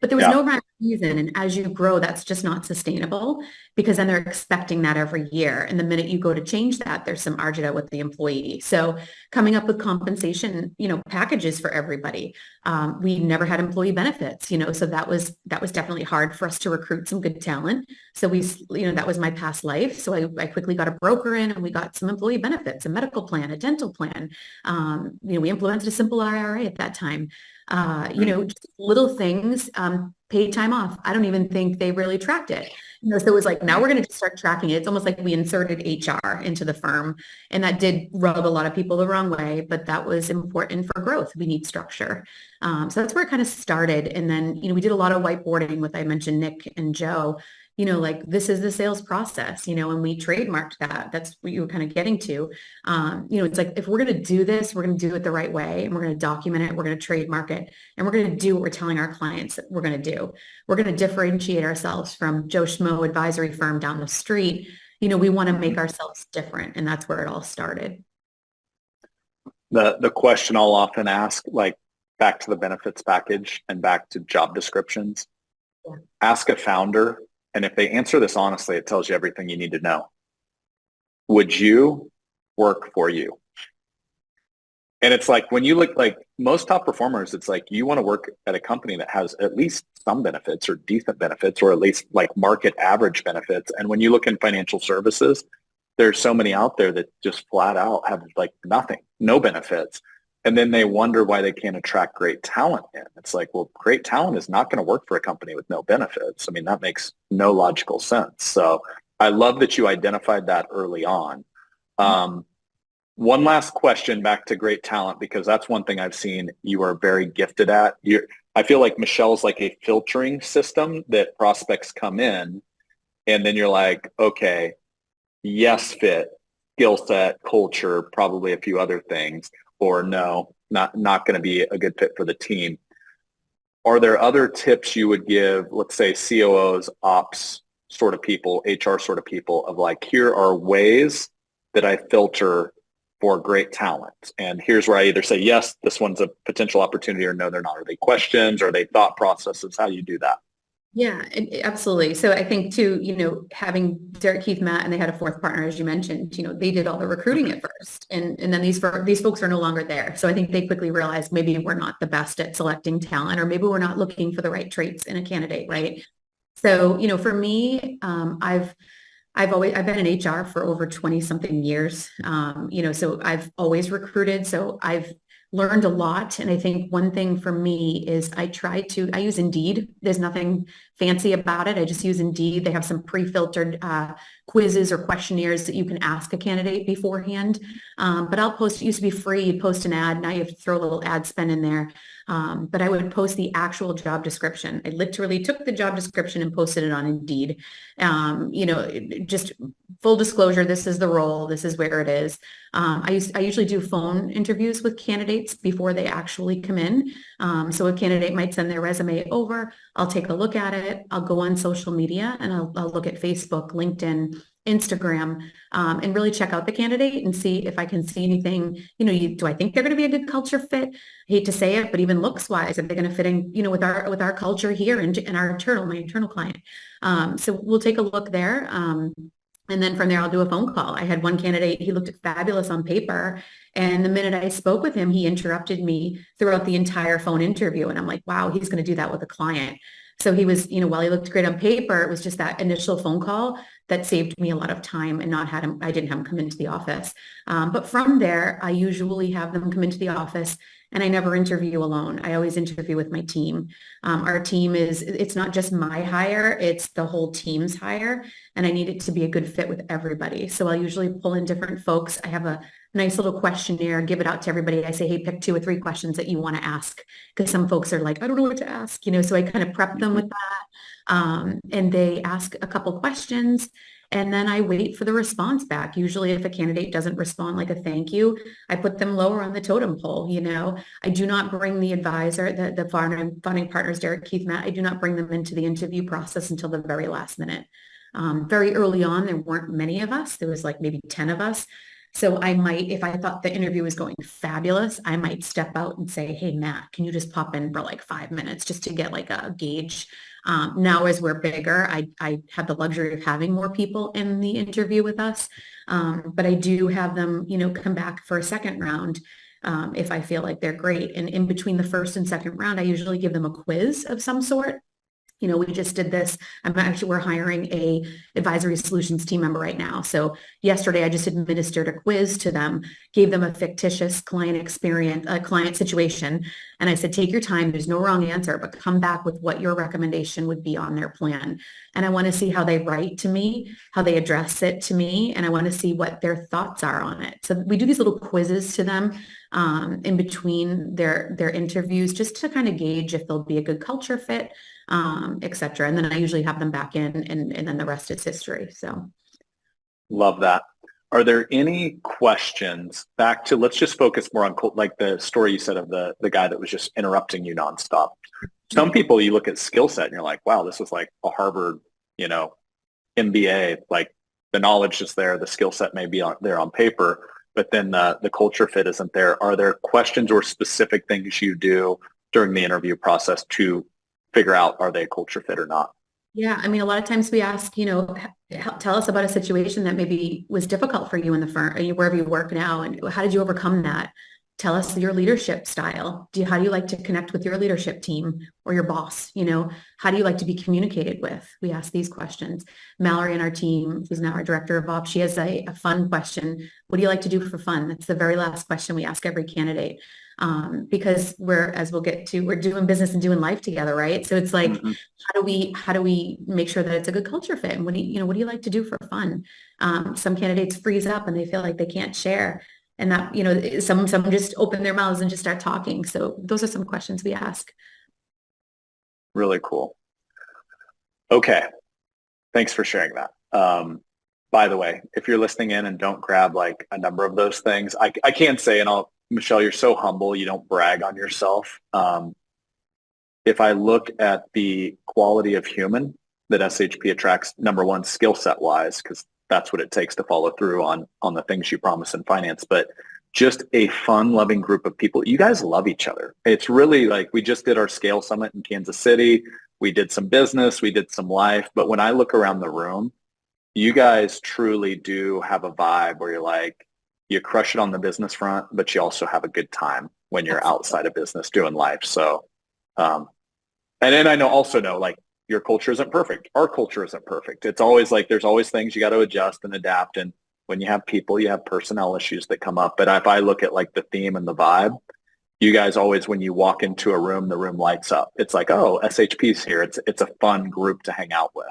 but there was no rhyme or reason. And as you grow, that's just not sustainable because then they're expecting that every year. And the minute you go to change that, there's some agita with the employee. So coming up with compensation, packages for everybody. We never had employee benefits, so that was definitely hard for us to recruit some good talent. So that was my past life. So I quickly got a broker in and we got some employee benefits, a medical plan, a dental plan. We implemented a simple IRA at that time. Just little things, paid time off. I don't even think they really tracked it. So it was like, now we're going to start tracking it. It's almost like we inserted HR into the firm, and that did rub a lot of people the wrong way, but that was important for growth. We need structure. So that's where it kind of started. And then, we did a lot of whiteboarding with, I mentioned Nick and Joe, like this is the sales process, and we trademarked that. That's what you were kind of getting to. It's like, if we're going to do this, we're going to do it the right way, and we're going to document it. We're going to trademark it, and we're going to do what we're telling our clients that we're going to do. We're going to differentiate ourselves from Joe Schmo advisory firm down the street. We want to make ourselves different, and that's where it all started. The question I'll often ask, like, back to the benefits package and back to job descriptions. Yeah. Ask a founder, and if they answer this honestly, it tells you everything you need to know. Would you work for you? And it's like, when you look, like most top performers, it's like you want to work at a company that has at least some benefits or decent benefits, or at least like market average benefits. And when you look in financial services, there's so many out there that just flat out have like nothing, no benefits. And then they wonder why they can't attract great talent in. It's like, well, great talent is not going to work for a company with no benefits. I mean, that makes no logical sense. So I love that you identified that early on. One last question back to great talent, because that's one thing I've seen you are very gifted at. I feel like Michelle's like a filtering system that prospects come in, and then you're like, okay, yes, fit, skill set, culture, probably a few other things, or no, not going to be a good fit for the team. Are there other tips you would give, let's say COOs, ops sort of people, HR sort of people, of like, here are ways that I filter for great talent, and here's where I either say, yes, this one's a potential opportunity, or no, they're not? Are they questions? Are they thought processes? How do you do that? Yeah, absolutely. So I think too, having Derek, Keith, Matt, and they had a fourth partner, as you mentioned, they did all the recruiting at first, and then these folks are no longer there. So I think they quickly realized maybe we're not the best at selecting talent, or maybe we're not looking for the right traits in a candidate, right? So, for me, I've been in HR for over 20 something years. So I've always recruited. So I've learned a lot. And I think one thing for me is I use Indeed. There's nothing fancy about it. I just use Indeed. They have some pre-filtered quizzes or questionnaires that you can ask a candidate beforehand. But I'll post, it used to be free. You'd post an ad. Now you have to throw a little ad spend in there. But I would post the actual job description. I literally took the job description and posted it on Indeed. Just full disclosure, this is the role, this is where it is. I usually do phone interviews with candidates before they actually come in. So a candidate might send their resume over, I'll take a look at it, I'll go on social media, and I'll look at Facebook, LinkedIn, Instagram, and really check out the candidate and see if I can see anything, do I think they're going to be a good culture fit? I hate to say it, but even looks wise, are they going to fit in, with our culture here and my internal client? So we'll take a look there. And then from there, I'll do a phone call. I had one candidate, he looked fabulous on paper. And the minute I spoke with him, he interrupted me throughout the entire phone interview. And I'm like, wow, he's going to do that with a client. So he was, while he looked great on paper, it was just that initial phone call that saved me a lot of time, and I didn't have him come into the office. But from there, I usually have them come into the office, and I never interview alone. I always interview with my team. Our team it's not just my hire, it's the whole team's hire, and I need it to be a good fit with everybody. So I'll usually pull in different folks. I have a nice little questionnaire, give it out to everybody. I say, hey, pick 2 or 3 questions that you want to ask, because some folks are like, I don't know what to ask, so I kind of prep them with that. And they ask a couple questions, and then I wait for the response back. Usually if a candidate doesn't respond like a thank you, I put them lower on the totem pole. I do not bring the advisor, the founding partners, Derek, Keith, Matt, I do not bring them into the interview process until the very last minute. Very early on, there weren't many of us. There was like maybe 10 of us. So I might, if I thought the interview was going fabulous, I might step out and say, hey, Matt, can you just pop in for like 5 minutes just to get like a gauge? Now, as we're bigger, I have the luxury of having more people in the interview with us. But I do have them, come back for a second round if I feel like they're great. And in between the first and second round, I usually give them a quiz of some sort. We just did this. We're hiring a advisory solutions team member right now. So yesterday I just administered a quiz to them, gave them a fictitious client situation. And I said, take your time. There's no wrong answer, but come back with what your recommendation would be on their plan. And I want to see how they write to me, how they address it to me. And I want to see what their thoughts are on it. So we do these little quizzes to them in between their interviews, just to kind of gauge if they'll be a good culture fit, et cetera. And then I usually have them back in, and then the rest is history. So. Love that. Are there any questions back to, let's just focus more on like the story you said of the guy that was just interrupting you nonstop. Some people, you look at skill set and you're like, wow, this was like a Harvard, MBA, like the knowledge is there, the skill set may be there on paper, but then the culture fit isn't there. Are there questions or specific things you do during the interview process to figure out, are they a culture fit or not? Yeah, I mean, a lot of times we ask, tell us about a situation that maybe was difficult for you in the firm, wherever you work now, and how did you overcome that? Tell us your leadership style. How do you like to connect with your leadership team or your boss? How do you like to be communicated with? We ask these questions. Mallory on our team, who's now our director of ops, she has a fun question. What do you like to do for fun? That's the very last question we ask every candidate. Because as we'll get to, we're doing business and doing life together, right? So it's like, how do we make sure that it's a good culture fit? And what do you like to do for fun? Some candidates freeze up and they feel like they can't share. And that, some just open their mouths and just start talking. So those are some questions we ask. Really cool. Okay. Thanks for sharing that. By the way, if you're listening in and don't grab like a number of those things, I can't say, and Michelle, you're so humble. You don't brag on yourself. If I look at the quality of human that SHP attracts, number one, skill set wise, because that's what it takes to follow through on the things you promise in finance, but just a fun, loving group of people. You guys love each other. It's really like, we just did our scale summit in Kansas City. We did some business, we did some life. But when I look around the room, you guys truly do have a vibe where you're like, you crush it on the business front, but you also have a good time when you're outside of business doing life. So, and then I also know like, your culture isn't perfect. Our culture isn't perfect. It's always like, there's always things you got to adjust and adapt. And when you have people, you have personnel issues that come up. But if I look at like the theme and the vibe, you guys always, when you walk into a room, the room lights up. It's like, oh, SHP's here. It's a fun group to hang out with.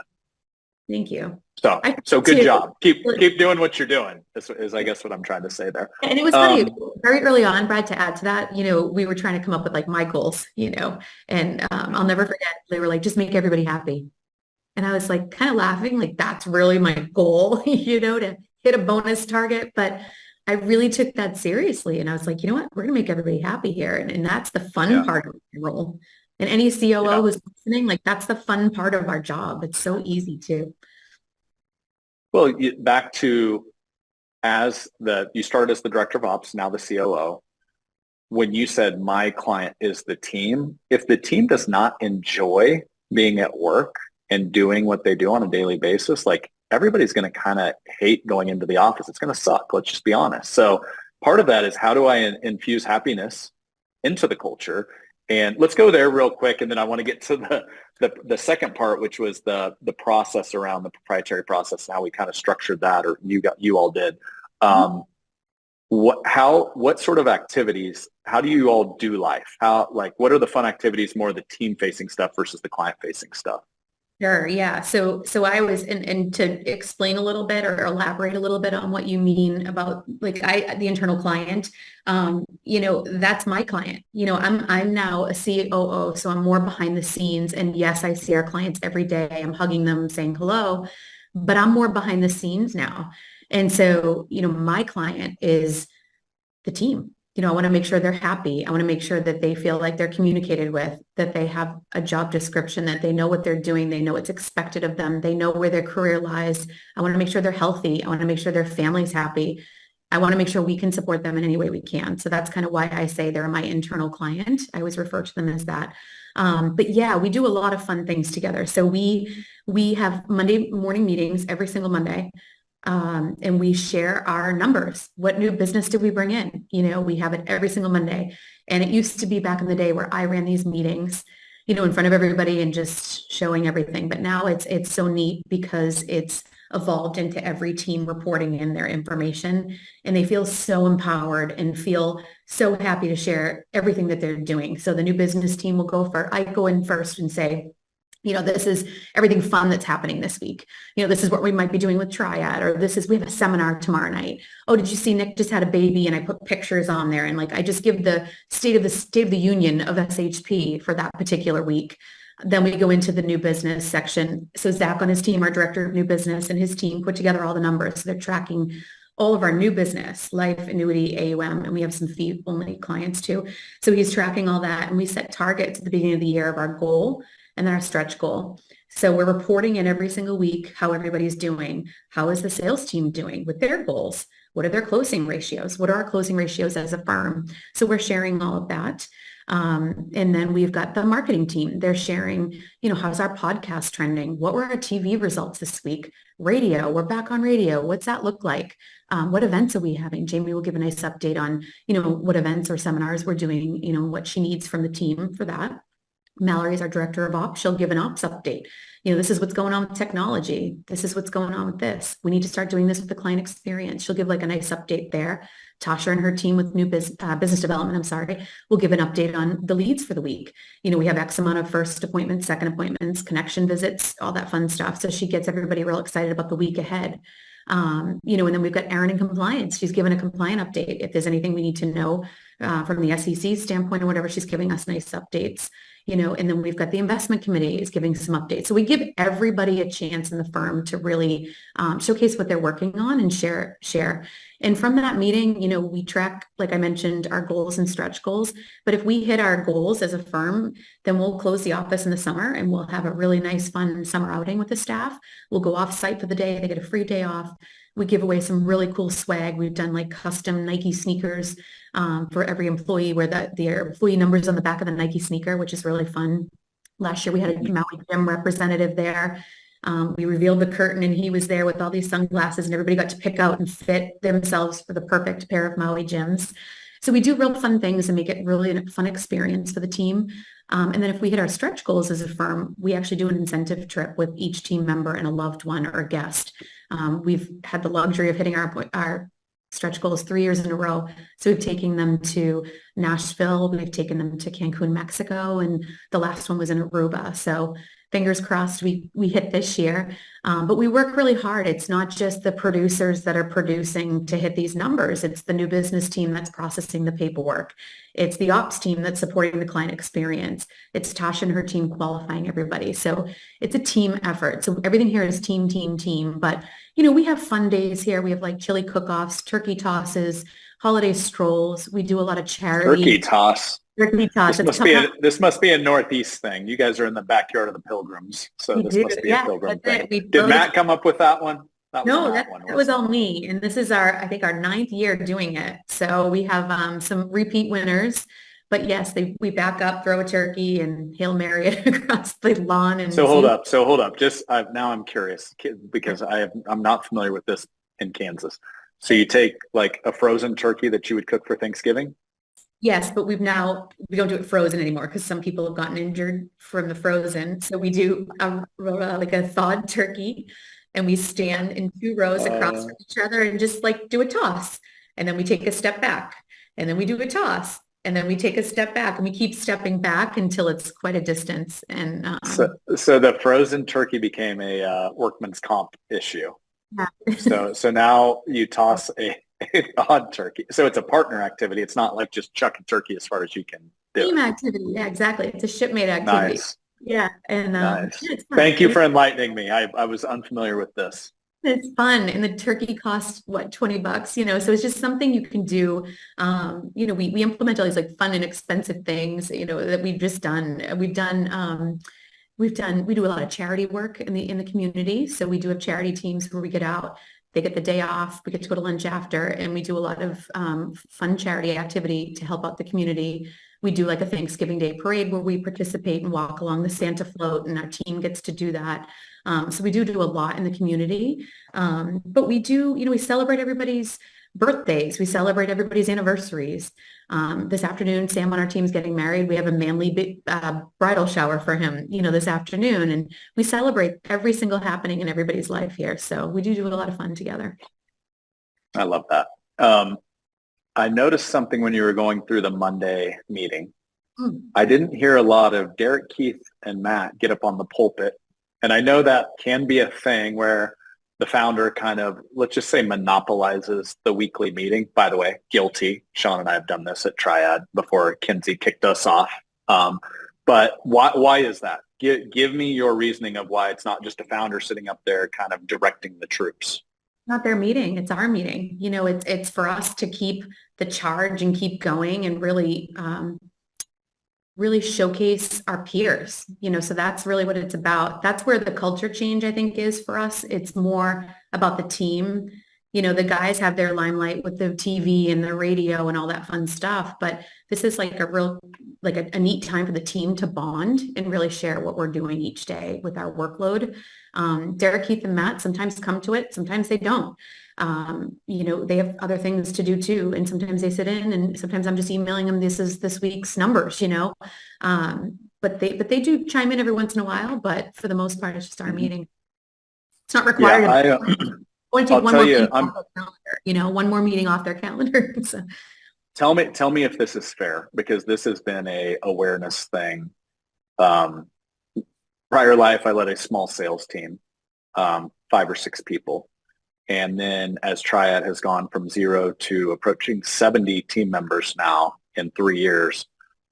Thank you. So good job. Keep doing what you're doing is I guess what I'm trying to say there. And it was funny, very early on, Brad, to add to that, we were trying to come up with like my goals, and I'll never forget, they were like, just make everybody happy. And I was like, kind of laughing, like, that's really my goal, to hit a bonus target. But I really took that seriously. And I was like, you know what, we're going to make everybody happy here. And that's the fun part of the role. And any COO who's listening, like, that's the fun part of our job. It's so easy too. Well, back to you started as the director of ops, now the COO. When you said my client is the team, if the team does not enjoy being at work and doing what they do on a daily basis, like everybody's going to kind of hate going into the office. It's going to suck. Let's just be honest. So part of that is, how do I infuse happiness into the culture? And let's go there real quick. And then I want to get to the second part, which was the process around the proprietary process and how we kind of structured that, or you all did. What sort of activities, how do you all do life? What are the fun activities, more of the team facing stuff versus the client facing stuff? Sure. Yeah. So I was, and to explain a little bit or elaborate a little bit on what you mean about like the internal client, that's my client. I'm now a COO, so I'm more behind the scenes. And yes, I see our clients every day. I'm hugging them, saying hello, but I'm more behind the scenes now. And so, my client is the team. I want to make sure they're happy. I want to make sure that they feel like they're communicated with, that they have a job description, that they know what they're doing. They know what's expected of them. They know where their career lies. I want to make sure they're healthy. I want to make sure their family's happy. I want to make sure we can support them in any way we can. So that's kind of why I say they're my internal client. I always refer to them as that. But yeah, we do a lot of fun things together. So we have Monday morning meetings every single Monday. And we share our numbers. What new business did we bring in? We have it every single Monday. And it used to be back in the day where I ran these meetings, in front of everybody and just showing everything. But now it's so neat because it's evolved into every team reporting in their information, and they feel so empowered and feel so happy to share everything that they're doing. So the new business team will I go in first and say, this is everything fun that's happening this week. This is what we might be doing with Triad, or we have a seminar tomorrow night. Oh, did you see Nick just had a baby? And I put pictures on there, and I just give the state of the union of SHP for that particular week. Then we go into the new business section. So Zach on his team, our director of new business, and his team put together all the numbers. So they're tracking all of our new business, life, annuity, AUM, and we have some fee-only clients too. So he's tracking all that, and we set targets at the beginning of the year of our goal and then our stretch goal. So we're reporting in every single week how everybody's doing. How is the sales team doing with their goals? What are their closing ratios? What are our closing ratios as a firm? So we're sharing all of that. And then we've got the marketing team. They're sharing, how's our podcast trending? What were our TV results this week? Radio, we're back on radio. What's that look like? What events are we having? Jamie will give a nice update on, what events or seminars we're doing, what she needs from the team for that. Mallory's our director of ops. She'll give an ops update. This is what's going on with technology. This is what's going on with this. We need to start doing this with the client experience. She'll give like a nice update there. Tasha and her team with new business development, will give an update on the leads for the week. We have X amount of first appointments, second appointments, connection visits, all that fun stuff. So she gets everybody real excited about the week ahead. And then we've got Erin in compliance. She's given a compliant update. If there's anything we need to know from the SEC standpoint or whatever, she's giving us nice updates. And then we've got the investment committee is giving some updates. So we give everybody a chance in the firm to really showcase what they're working on and share. And from that meeting, we track, like I mentioned, our goals and stretch goals. But if we hit our goals as a firm, then we'll close the office in the summer and we'll have a really nice, fun summer outing with the staff. We'll go off site for the day. They get a free day off. We give away some really cool swag. We've done like custom Nike sneakers for every employee where their employee numbers on the back of the Nike sneaker, which is really fun. Last year we had a Maui Gym representative there. We revealed the curtain and he was there with all these sunglasses and everybody got to pick out and fit themselves for the perfect pair of Maui gyms. So we do real fun things and make it really a fun experience for the team. And then if we hit our stretch goals as a firm, we actually do an incentive trip with each team member and a loved one or a guest. We've had the luxury of hitting our stretch goals 3 years in a row. So we've taken them to Nashville, we've taken them to Cancun, Mexico, and the last one was in Aruba. So fingers crossed we hit this year. But we work really hard. It's not just the producers that are producing to hit these numbers. It's the new business team that's processing the paperwork. It's the ops team that's supporting the client experience. It's Tasha and her team qualifying everybody. So it's a team effort. So everything here is team. But, we have fun days here. We have like chili cook-offs, turkey tosses, holiday strolls. We do a lot of charity. Turkey toss. Turkey toss. This must be a Northeast thing. You guys are in the backyard of the Pilgrims, so this must be a Pilgrim thing. Did Matt come up with that one? That was all me. And this is I think our 9th year doing it. So we have some repeat winners. But yes, we back up, throw a turkey, and Hail Mary it across the lawn. And So hold up. Now I'm curious because I'm not familiar with this in Kansas. So you take like a frozen turkey that you would cook for Thanksgiving? Yes, but we don't do it frozen anymore because some people have gotten injured from the frozen. So we do like a thawed turkey, and we stand in 2 rows across from each other and just like do a toss. And then we take a step back, and then we do a toss. And then we take a step back and we keep stepping back until it's quite a distance. And so the frozen turkey became a workman's comp issue. Yeah. So now you toss a odd turkey. So it's a partner activity. It's not like just chuck a turkey as far as you can do. Team activity. Yeah, exactly. It's a shipmate activity. Nice. Yeah. And nice. Yeah, thank you for enlightening me. I was unfamiliar with this. It's fun. And the turkey costs what, $20, so it's just something you can do. We implement all these like fun and expensive things, that we've just done. We do a lot of charity work in the community. So we do have charity teams where we get out, they get the day off, we get to go to lunch after, and we do a lot of fun charity activity to help out the community. We do like a Thanksgiving Day parade where we participate and walk along the Santa float, and our team gets to do that. So we do a lot in the community. But we do, we celebrate everybody's birthdays. We celebrate everybody's anniversaries. This afternoon, Sam on our team is getting married. We have a manly bridal shower for him, this afternoon. And we celebrate every single happening in everybody's life here. So we do a lot of fun together. I love that. I noticed something when you were going through the Monday meeting. I didn't hear a lot of Derek, Keith, and Matt get up on the pulpit. And I know that can be a thing where the founder kind of, let's just say, monopolizes the weekly meeting. By the way, guilty. Sean and I have done this at Triad before Kinsey kicked us off. But why is that? Give me your reasoning of why it's not just a founder sitting up there kind of directing the troops. Not their meeting. It's our meeting. It's for us to keep the charge and keep going and really showcase our peers, so that's really what it's about. That's where the culture change, I think, is for us. It's more about the team, the guys have their limelight with the TV and the radio and all that fun stuff, but this is like a neat time for the team to bond and really share what we're doing each day with our workload. Derek, Keith, and Matt sometimes come to it, sometimes they don't. They have other things to do too, and sometimes they sit in, and sometimes I'm just emailing them, this is this week's numbers, but they do chime in every once in a while, but for the most part, it's just our meeting. It's not required. Yeah, I want to take one more meeting off their calendar, one more meeting off their calendar. So. Tell me if this is fair, because this has been a awareness thing. Prior life, I led a small sales team, 5 or 6 people. And then as Triad has gone from 0 to approaching 70 team members now in 3 years,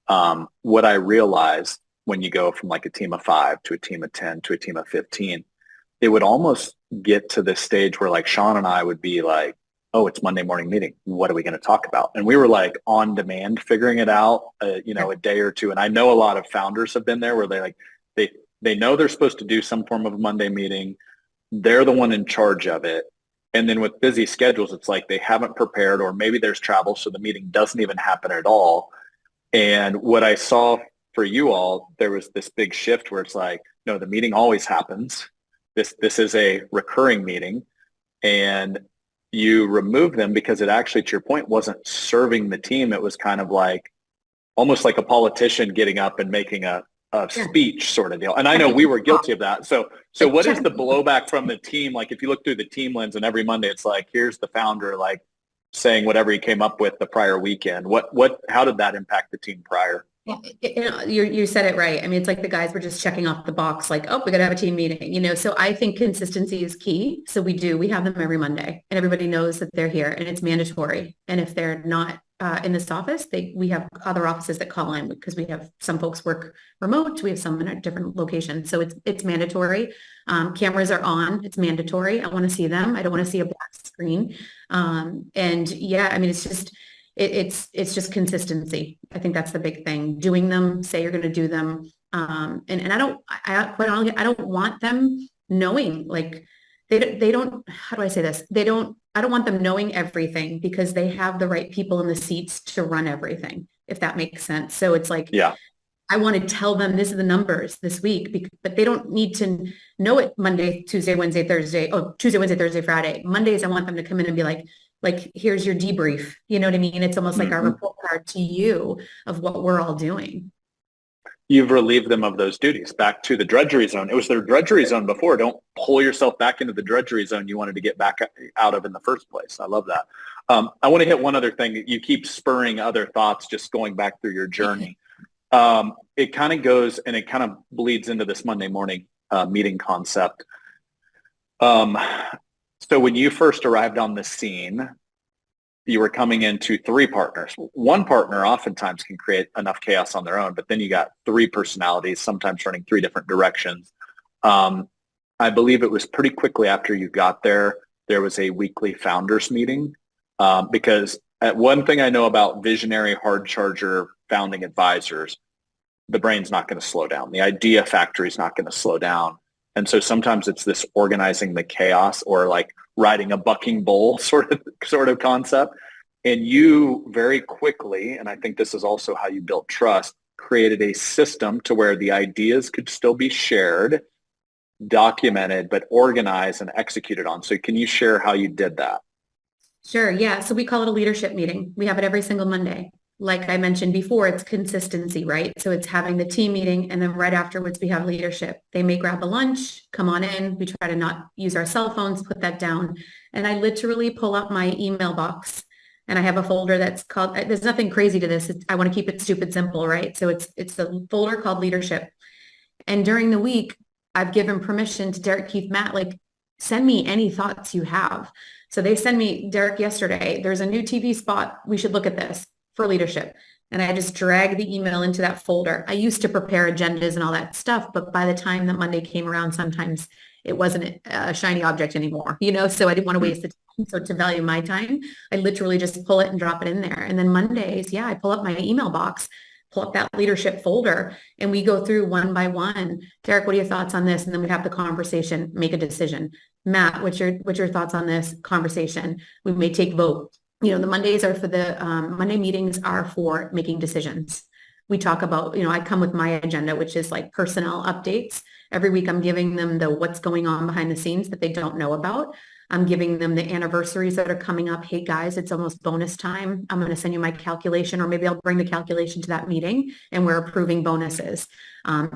what I realized when you go from like a team of 5 to a team of 10 to a team of 15, it would almost get to this stage where like Sean and I would be like, oh, it's Monday morning meeting. What are we going to talk about? And we were like on demand, figuring it out, a day or two. And I know a lot of founders have been there where they know they're supposed to do some form of a Monday meeting. They're the one in charge of it. And then with busy schedules, it's like they haven't prepared, or maybe there's travel, so the meeting doesn't even happen at all. And what I saw for you all, there was this big shift where it's like, no, the meeting always happens. This is a recurring meeting, and you remove them because it actually, to your point, wasn't serving the team. It was kind of like almost like a politician getting up and making a speech sort of deal. And I know we were guilty of that. So what is the blowback from the team? Like if you look through the team lens, and every Monday it's like, here's the founder like saying whatever he came up with the prior weekend. How did that impact the team prior? You said it right. I mean, it's like the guys were just checking off the box, like, oh, we got to have a team meeting, so I think consistency is key. So we have them every Monday, and everybody knows that they're here, and it's mandatory. And if they're not in this office, we have other offices that call in, because we have some folks work remote. We have some in a different location. So it's mandatory. Cameras are on. It's mandatory. I want to see them. I don't want to see a black screen. And yeah, I mean, it's just consistency. I think that's the big thing. Doing them, say you're going to do them. And I don't want them knowing, like, they don't, how do I say this? I don't want them knowing everything, because they have the right people in the seats to run everything, if that makes sense. So it's like, yeah, I want to tell them this is the numbers this week, but they don't need to know it Monday, Tuesday, Wednesday, Thursday, Tuesday, Wednesday, Thursday, Friday. Mondays, I want them to come in and be like, here's your debrief. You know what I mean? It's almost like our report card to you of what we're all doing. You've relieved them of those duties. Back to the drudgery zone. It was their drudgery zone before. Don't pull yourself back into the drudgery zone you wanted to get back out of in the first place. I love that. I want to hit one other thing. You keep spurring other thoughts just going back through your journey. It kind of goes, and it kind of bleeds into this Monday morning meeting concept. So when you first arrived on the scene, you were coming into 3 partners. One partner oftentimes can create enough chaos on their own, but then you got 3 personalities, sometimes running 3 different directions. I believe it was pretty quickly after you got there was a weekly founders meeting, because one thing I know about visionary hard charger founding advisors, the brain's not going to slow down. The idea factory is not going to slow down. And so sometimes it's this organizing the chaos, or like riding a bucking bull sort of concept. And you very quickly, and I think this is also how you built trust, created a system to where the ideas could still be shared, documented, but organized and executed on. So can you share how you did that? Sure. Yeah. So we call it a leadership meeting. We have it every single Monday. Like I mentioned before, it's consistency, right? So it's having the team meeting, and then right afterwards we have leadership. They may grab a lunch, come on in. We try to not use our cell phones, put that down. And I literally pull up my email box, and I have a folder that's called, there's nothing crazy to this. I want to keep it stupid simple, right? So it's a folder called leadership. And during the week, I've given permission to Derek, Keith, Matt, like, send me any thoughts you have. So they send me, Derek, yesterday, there's a new TV spot. We should look at this for leadership. And I just drag the email into that folder. I used to prepare agendas and all that stuff, but by the time that Monday came around, sometimes it wasn't a shiny object anymore, so I didn't want to waste the time. So to value my time, I literally just pull it and drop it in there. And then Mondays, I pull up my email box, pull up that leadership folder and we go through one by one. Derek, what are your thoughts on this? And then we have the conversation, make a decision. Matt, what's your thoughts on this conversation? We may take vote. You know, the Mondays are for the Monday meetings are for making decisions. We talk about, you know, I come with my agenda, which is like personnel updates. Every week I'm giving them the what's going on behind the scenes that they don't know about. I'm giving them the anniversaries that are coming up. Hey guys, it's almost bonus time. I'm going to send you my calculation, or maybe I'll bring the calculation to that meeting and we're approving bonuses.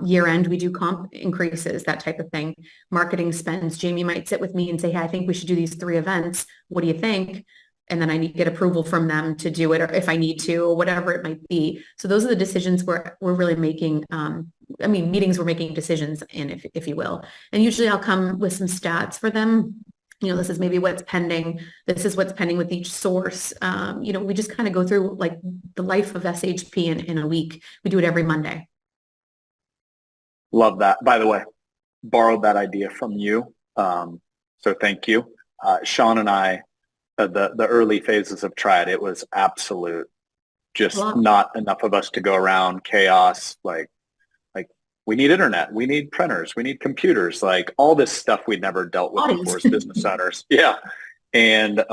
Year end, we do comp increases, that type of thing. Marketing spends. Jamie might sit with me and say, hey, I think we should do these 3 events. What do you think? And then I need to get approval from them to do it, or if I need to, or whatever it might be. So those are the decisions we're really making. Meetings we're making decisions in, if you will. And usually I'll come with some stats for them. You know, this is maybe what's pending. This is what's pending with each source. You know, we just kind of go through like the life of SHP in a week. We do it every Monday. Love that. By the way, borrowed that idea from you. So thank you. Sean and I, the early phases of Triad, it was absolute, just not enough of us to go around, chaos, like we need internet, we need printers, we need computers, like all this stuff we'd never dealt with before as business owners. Yeah. And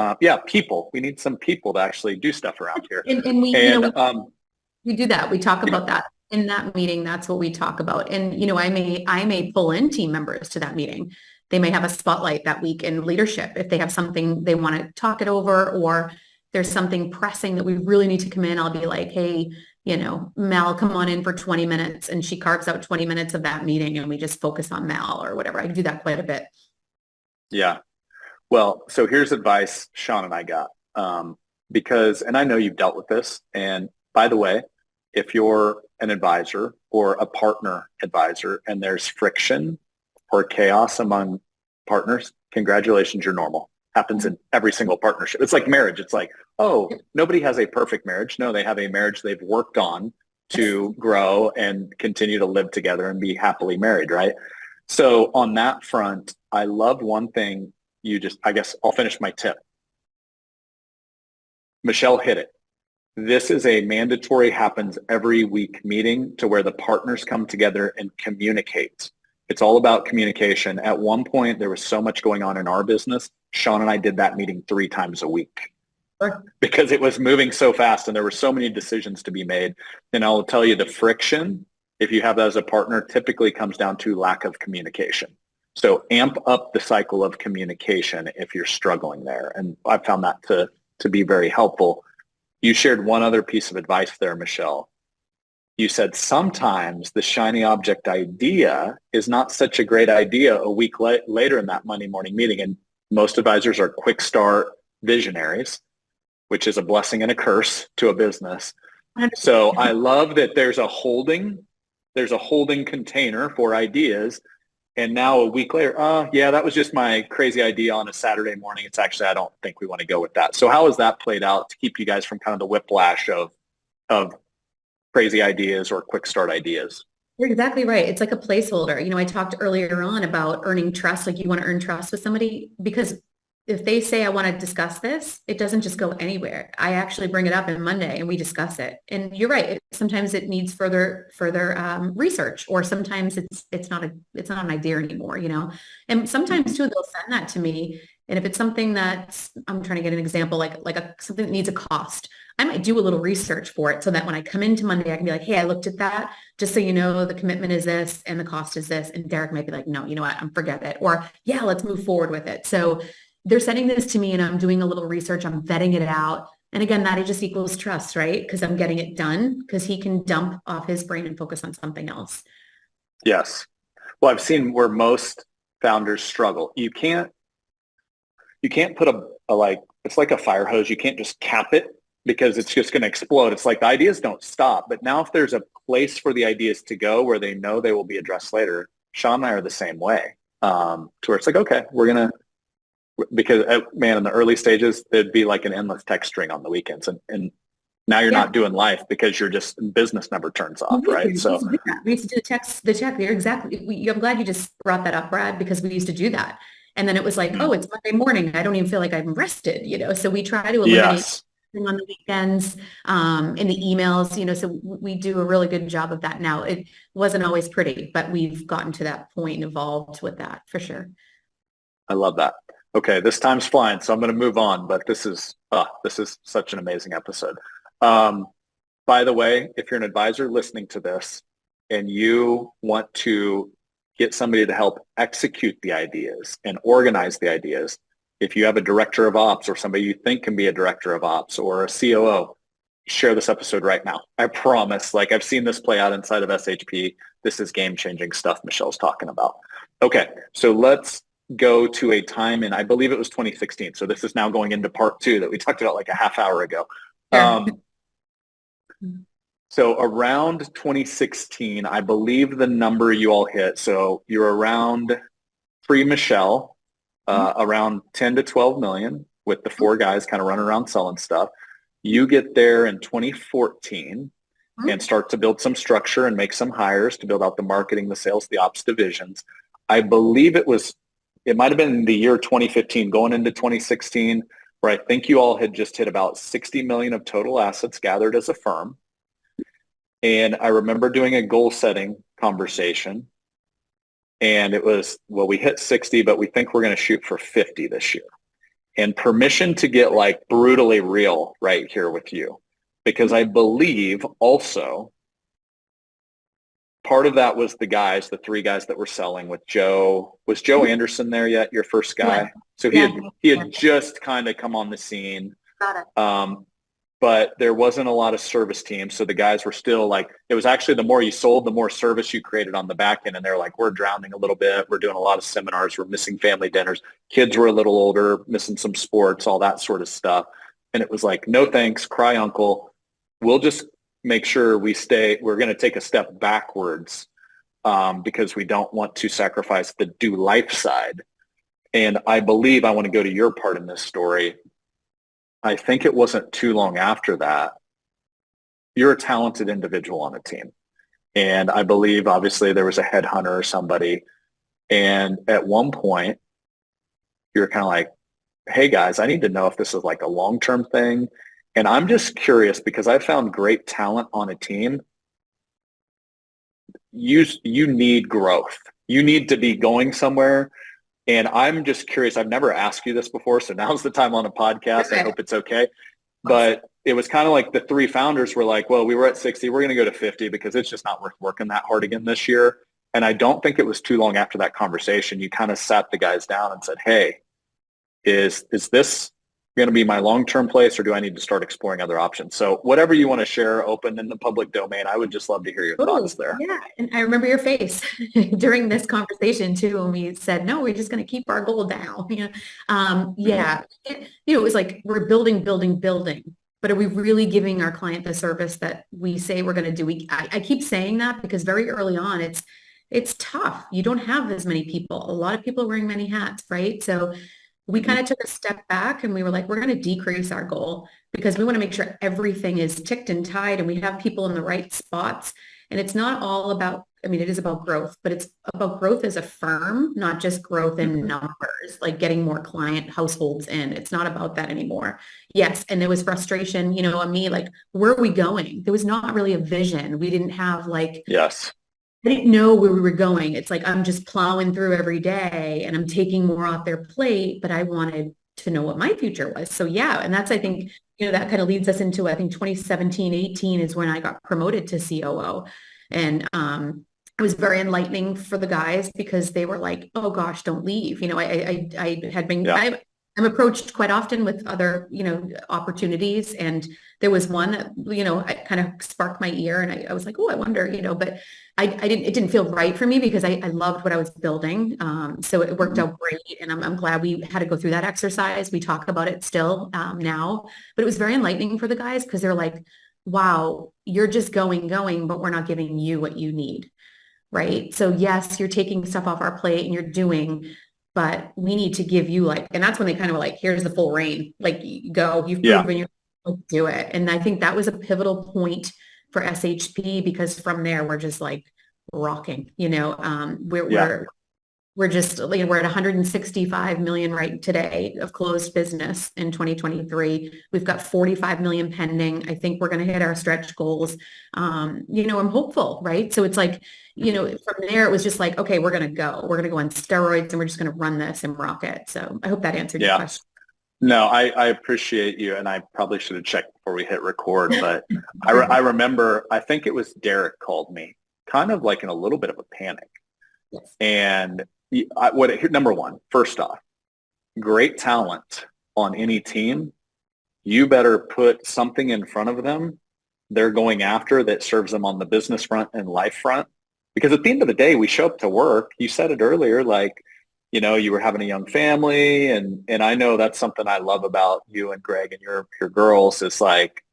people, we need some people to actually do stuff around here. And we do that. We talk about that in that meeting. That's what we talk about. And, you know, I may pull in team members to that meeting. They may have a spotlight that week in leadership if they have something they want to talk it over, or there's something pressing that we really need to come in. I'll be like, hey, you know, Mel, come on in for 20 minutes. And she carves out 20 minutes of that meeting and we just focus on Mel or whatever. I do that quite a bit. Yeah. Well, so here's advice Sean and I got, because, and I know you've dealt with this. And by the way, if you're an advisor or a partner advisor and there's friction or chaos among partners, congratulations, you're normal. Happens in every single partnership. It's like marriage. It's like, oh, nobody has a perfect marriage. No, they have a marriage they've worked on to grow and continue to live together and be happily married, right? So on that front, I love one thing I guess I'll finish my tip. Michelle hit it. This is a mandatory, happens every week meeting to where the partners come together and communicate. It's all about communication. At one point, there was so much going on in our business. Sean and I did that meeting 3 times a week because it was moving so fast and there were so many decisions to be made. And I'll tell you, the friction, if you have that as a partner, typically comes down to lack of communication. So amp up the cycle of communication if you're struggling there. And I found that to be very helpful. You shared one other piece of advice there, Michelle. You said sometimes the shiny object idea is not such a great idea a week later in that Monday morning meeting. And most advisors are quick start visionaries, which is a blessing and a curse to a business. So I love that there's a holding container for ideas. And now a week later, that was just my crazy idea on a Saturday morning. It's actually, I don't think we want to go with that. So how has that played out to keep you guys from kind of the whiplash of crazy ideas or quick start ideas? You're exactly right. It's like a placeholder. You know, I talked earlier on about earning trust, like you want to earn trust with somebody, because if they say, I want to discuss this, it doesn't just go anywhere. I actually bring it up on Monday and we discuss it. And you're right. Sometimes it needs further research, or sometimes it's not an idea anymore, you know? And sometimes too, they'll send that to me. And if it's something that's, I'm trying to get an example, something that needs a cost, I might do a little research for it so that when I come into Monday, I can be like, hey, I looked at that. Just so you know, the commitment is this and the cost is this. And Derek might be like, no, you know what? Forget it. Or yeah, let's move forward with it. So they're sending this to me and I'm doing a little research. I'm vetting it out. And again, that just equals trust, right? Because I'm getting it done because he can dump off his brain and focus on something else. Yes. Well, I've seen where most founders struggle. You can't put it's like a fire hose. You can't just cap it because it's just going to explode. It's like the ideas don't stop. But now if there's a place for the ideas to go where they know they will be addressed later, Sean and I are the same way, to where it's like, okay, we're going to, because man, in the early stages, there'd be like an endless text string on the weekends. And now you're not doing life because you're just, business never turns off, right? So we used to do the check. You're exactly, I'm glad you just brought that up, Brad, because we used to do that. And then it was like, oh, it's Monday morning. I don't even feel like I'm rested, you know? So we try to eliminate on the weekends, in the emails, so we do a really good job of that now. It wasn't always pretty, but we've gotten to that point and evolved with that for sure. I love that. Okay, this time's flying, so I'm going to move on, but this is such an amazing episode. By the way, if you're an advisor listening to this and you want to get somebody to help execute the ideas and organize the ideas, if you have a director of ops or somebody you think can be a director of ops or a COO, share this episode right now. I promise, like I've seen this play out inside of SHP. This is game-changing stuff Michelle's talking about. Okay, so let's go to a time in, I believe it was 2016. So this is now going into part 2 that we talked about like a half hour ago. Sure. So around 2016, I believe the number you all hit. So you're around pre-Michelle, around 10 to 12 million with the 4 guys kind of running around selling stuff. You get there in 2014 and start to build some structure and make some hires to build out the marketing, the sales, the ops divisions. I believe it might have been the year 2015 going into 2016, where I think you all had just hit about 60 million of total assets gathered as a firm. And I remember doing a goal setting conversation, and it was, well, we hit 60, but we think we're going to shoot for 50 this year. And permission to get like brutally real right here with you, because I believe also part of that was the 3 guys that were selling with Joe. Was Joe Anderson there yet? Your first guy? Yeah. So he had just kind of come on the scene. Got it. But there wasn't a lot of service teams. So the guys were still like, it was actually the more you sold, the more service you created on the back end. And they're like, we're drowning a little bit. We're doing a lot of seminars. We're missing family dinners. Kids were a little older, missing some sports, all that sort of stuff. And it was like, no thanks, cry uncle. We'll just make sure we're going to take a step backwards because we don't want to sacrifice the do life side. And I believe I want to go to your part in this story. I think it wasn't too long after that, you're a talented individual on a team. And I believe obviously there was a headhunter or somebody. And at one point, you're kind of like, hey guys, I need to know if this is like a long-term thing. And I'm just curious because I found great talent on a team. You need growth. You need to be going somewhere. And I'm just curious, I've never asked you this before, so now's the time on a podcast. Okay. I hope it's okay. But it was kind of like the 3 founders were like, well, we were at 60, we're going to go to 50 because it's just not worth working that hard again this year. And I don't think it was too long after that conversation, you kind of sat the guys down and said, hey, is this going to be my long-term place or do I need to start exploring other options? So whatever you want to share open in the public domain, I would just love to hear your thoughts there. Yeah. And I remember your face during this conversation too, when we said, no, we're just going to keep our goal down. Yeah. It was like, we're building, but are we really giving our client the service that we say we're going to do? I keep saying that because very early on, it's tough. You don't have as many people. A lot of people are wearing many hats, right? So we kind of took a step back and we were like, we're going to decrease our goal because we want to make sure everything is ticked and tied and we have people in the right spots. And it's not all about, it is about growth, but it's about growth as a firm, not just growth in numbers, like getting more client households in. It's not about that anymore. Yes. And there was frustration, on me, like, where are we going? There was not really a vision. We didn't have yes. I didn't know where we were going. It's like, I'm just plowing through every day and I'm taking more off their plate, but I wanted to know what my future was. So yeah. And that's, I think, that kind of leads us into, I think 2017, 18 is when I got promoted to COO. And it was very enlightening for the guys because they were like, oh gosh, don't leave. I had been, yeah. I'm approached quite often with other, opportunities. And there was one that, it kind of sparked my ear and I was like, oh, I wonder, but it didn't feel right for me because I loved what I was building. So it worked out great. And I'm glad we had to go through that exercise. We talk about it still now, but it was very enlightening for the guys because they're like, wow, you're just going, but we're not giving you what you need. Right. So yes, you're taking stuff off our plate and you're doing, but we need to give you and that's when they kind of were like, here's the full reign, go, you've proven you do it. And I think that was a pivotal point for SHP because from there, we're just rocking, we're we're just, you know, we're at 165 million right today of closed business in 2023. We've got 45 million pending. I think we're going to hit our stretch goals. You know, I'm hopeful, right? So it's like, you know, from there, it was just like, okay, we're going to go. We're going to go on steroids and we're just going to run this and rock it. So I hope that answered your Yeah. question. No, I appreciate you, and I probably should have checked before we hit record, but I remember, I think it was Derek called me kind of like in a little bit of a panic. Yes. And number one, first off, great talent on any team, you better put something in front of them they're going after that serves them on the business front and life front. Because at the end of the day, we show up to work. You said it earlier, like, you know, you were having a young family, and I know that's something I love about you and Greg and your girls is like,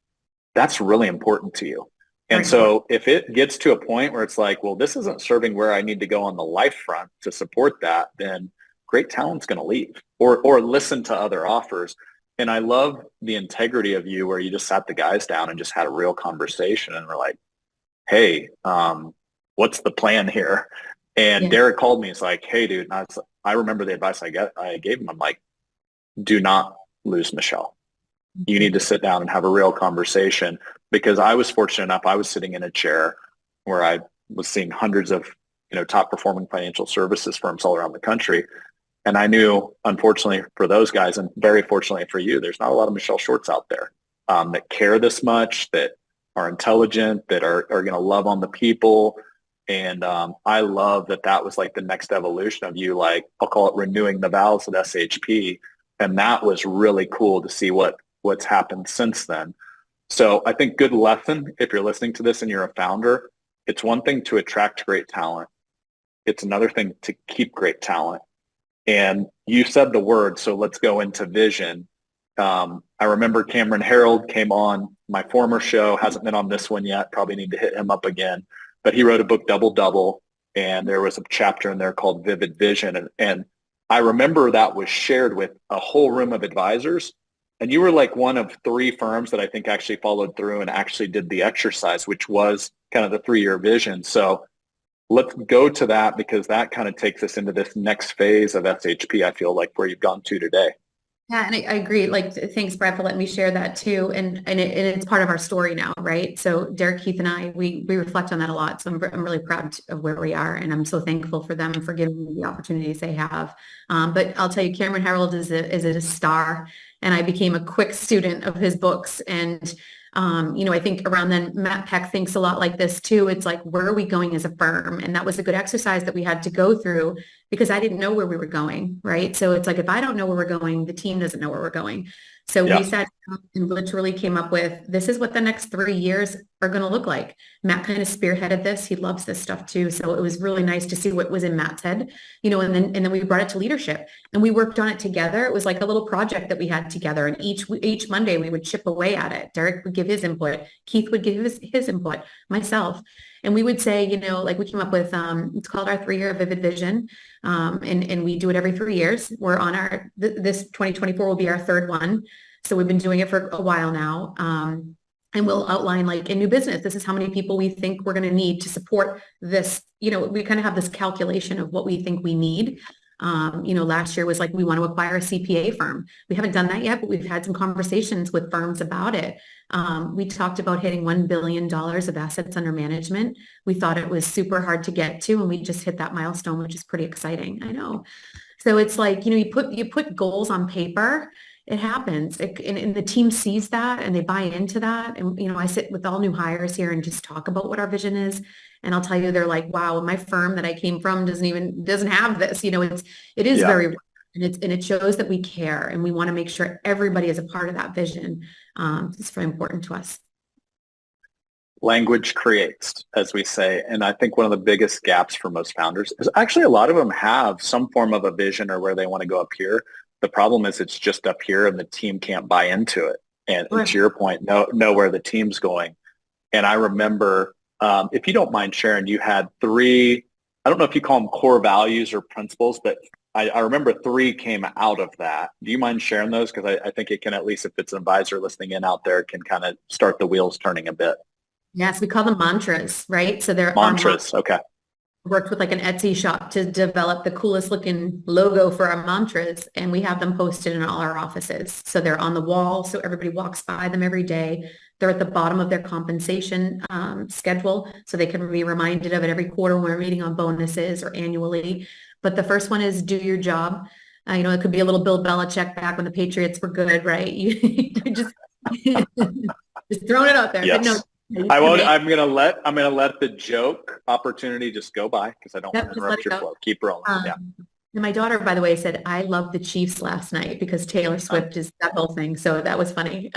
that's really important to you. And Right. so if it gets to a point where it's like, well, this isn't serving where I need to go on the life front to support that, then great talent's going to leave or listen to other offers. And I love the integrity of you where you just sat the guys down and just had a real conversation and were like, hey, what's the plan here? And Yeah. Derek called me. He's like, hey, dude, and I remember the advice I gave him. I'm like, do not lose Michelle. You need to sit down and have a real conversation, because I was fortunate enough. I was sitting in a chair where I was seeing hundreds of, you know, top performing financial services firms all around the country. And I knew, unfortunately for those guys, and very fortunately for you, there's not a lot of Michelle Shorts out there that care this much, that are intelligent, that are going to love on the people. And I love that was like the next evolution of you, like, I'll call it renewing the vows at SHP. And that was really cool to see what's happened since then. So I think good lesson, if you're listening to this and you're a founder, it's one thing to attract great talent. It's another thing to keep great talent. And you said the word, so let's go into vision. I remember Cameron Harold came on my former show, hasn't been on this one yet, probably need to hit him up again. But he wrote a book, Double Double, and there was a chapter in there called Vivid Vision. And I remember that was shared with a whole room of advisors. And you were like one of 3 firms that I think actually followed through and actually did the exercise, which was kind of the 3-year vision. So let's go to that, because that kind of takes us into this next phase of SHP, I feel like, where you've gone to today. Yeah, and I agree. Like, thanks, Brad, for letting me share that too. And it's part of our story now, right? So Derek, Keith, and I, we reflect on that a lot. So I'm really proud of where we are, and I'm so thankful for them for giving me the opportunities they have. But I'll tell you, Cameron Harold is a star, and I became a quick student of his books. And you know, I think around then Matt Peck thinks a lot like this too. It's like, where are we going as a firm? And that was a good exercise that we had to go through, because I didn't know where we were going, right? So it's like, if I don't know where we're going, the team doesn't know where we're going. So we sat down and literally came up with, this is what the next 3 years are going to look like. Matt kind of spearheaded this. He loves this stuff too. So it was really nice to see what was in Matt's head, you know, and then we brought it to leadership and we worked on it together. It was like a little project that we had together, and each Monday we would chip away at it. Derek would give his input. Keith would give his input, myself. And we would say, you know, like we came up with, it's called our 3-year Vivid Vision. And we do it every 3 years. We're on this 2024 will be our 3rd one. So we've been doing it for a while now. And we'll outline, like, in new business, this is how many people we think we're going to need to support this. You know, we kind of have this calculation of what we think we need. You know, last year was like, we want to acquire a CPA firm. We haven't done that yet, but we've had some conversations with firms about it. We talked about hitting $1 billion of assets under management. We thought it was super hard to get to, and we just hit that milestone, which is pretty exciting. I know. So it's like, you know, you put goals on paper, it happens. And the team sees that and they buy into that. And, you know, I sit with all new hires here and just talk about what our vision is. And I'll tell you, they're like, wow, my firm that I came from doesn't have this. You know, it is very, and it shows that we care and we want to make sure everybody is a part of that vision. It's very important to us. Language creates, as we say. And I think one of the biggest gaps for most founders is actually a lot of them have some form of a vision or where they want to go up here. The problem is it's just up here and the team can't buy into it. And Right. to your point, know where the team's going. And I remember, if you don't mind sharing, you had 3, I don't know if you call them core values or principles, but I remember 3 came out of that. Do you mind sharing those? Because I think it can, at least if it's an advisor listening in out there, can kind of start the wheels turning a bit. Yes, we call them mantras, right? So they're Mantras. Okay. worked with like an Etsy shop to develop the coolest looking logo for our mantras, and we have them posted in all our offices. So they're on the wall, so everybody walks by them every day. They're at the bottom of their compensation schedule, so they can be reminded of it every quarter when we're meeting on bonuses or annually. But the first one is do your job. It could be a little Bill Belichick back when the Patriots were good, right? You just just throwing it out there. Yes. But no, I won't. I'm gonna let the joke opportunity just go by because I don't want to interrupt your flow. Keep rolling. Yeah. And my daughter, by the way, said, I love the Chiefs last night because Taylor Swift is that whole thing. So that was funny.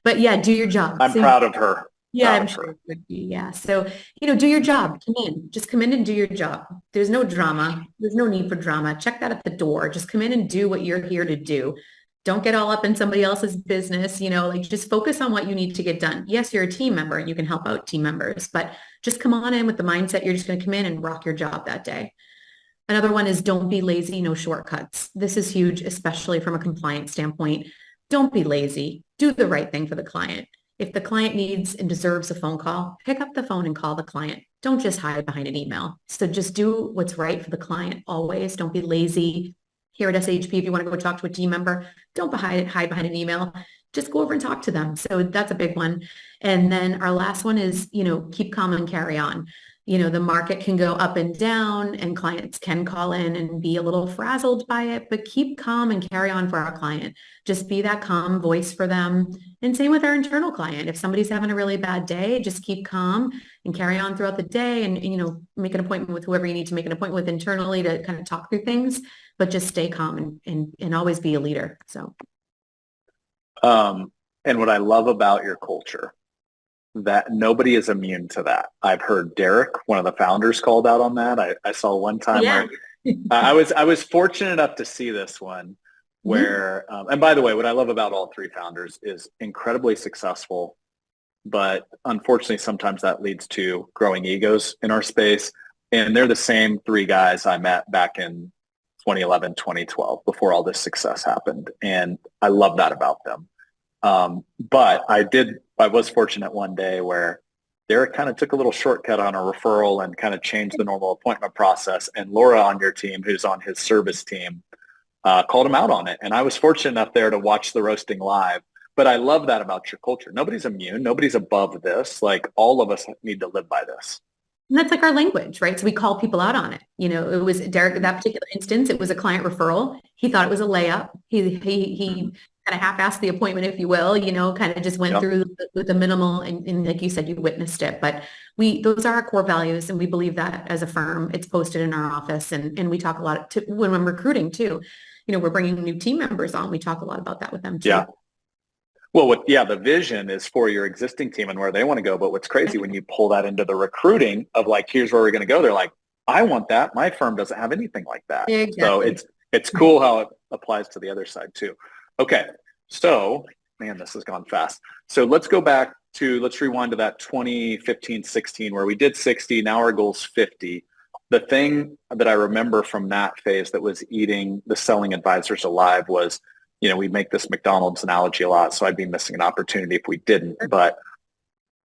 But yeah, do your job. I'm proud of her. Yeah, I'm sure it would be. Yeah. So, do your job. Come in. Just come in and do your job. There's no drama. There's no need for drama. Check that at the door. Just come in and do what you're here to do. Don't get all up in somebody else's business, like just focus on what you need to get done. Yes, you're a team member and you can help out team members, but just come on in with the mindset you're just going to come in and rock your job that day. Another one is don't be lazy, no shortcuts. This is huge, especially from a compliance standpoint. Don't be lazy. Do the right thing for the client. If the client needs and deserves a phone call, pick up the phone and call the client. Don't just hide behind an email. So just do what's right for the client always. Don't be lazy. Here at SHP, if you want to go talk to a team member, don't hide behind an email. Just go over and talk to them. So that's a big one. And then our last one is, keep calm and carry on. The market can go up and down and clients can call in and be a little frazzled by it, but keep calm and carry on for our client. Just be that calm voice for them. And same with our internal client. If somebody's having a really bad day, just keep calm and carry on throughout the day and make an appointment with whoever you need to make an appointment with internally to kind of talk through things, but just stay calm and always be a leader. So. And what I love about your culture, that nobody is immune to that. I've heard Derek, one of the founders, called out on that. I saw one time where I was fortunate enough to see this one where, and by the way, what I love about all three founders is incredibly successful, but unfortunately, sometimes that leads to growing egos in our space. And they're the same three guys I met back in 2011, 2012, before all this success happened. And I love that about them. But I was fortunate one day where Derek kind of took a little shortcut on a referral and kind of changed the normal appointment process. And Laura on your team, who's on his service team, called him out on it. And I was fortunate enough there to watch the roasting live. But I love that about your culture. Nobody's immune. Nobody's above this. Like all of us need to live by this. And that's like our language, right? So we call people out on it. It was Derek, in that particular instance, it was a client referral. He thought it was a layup. He kind of half-assed the appointment, if you will, kind of just went through with the minimal. And like you said, you witnessed it. But those are our core values. And we believe that as a firm. It's posted in our office. And we talk a lot when I'm recruiting too. We're bringing new team members on. We talk a lot about that with them too. Yeah. Well, the vision is for your existing team and where they want to go. But what's crazy when you pull that into the recruiting of like, here's where we're going to go. They're like, I want that. My firm doesn't have anything like that. Exactly. So it's cool how it applies to the other side too. Okay. So, man, this has gone fast. So let's rewind to that 2015, 16, where we did 60. Now our goal's 50. The thing that I remember from that phase that was eating the selling advisors alive was, we make this McDonald's analogy a lot, so I'd be missing an opportunity if we didn't. But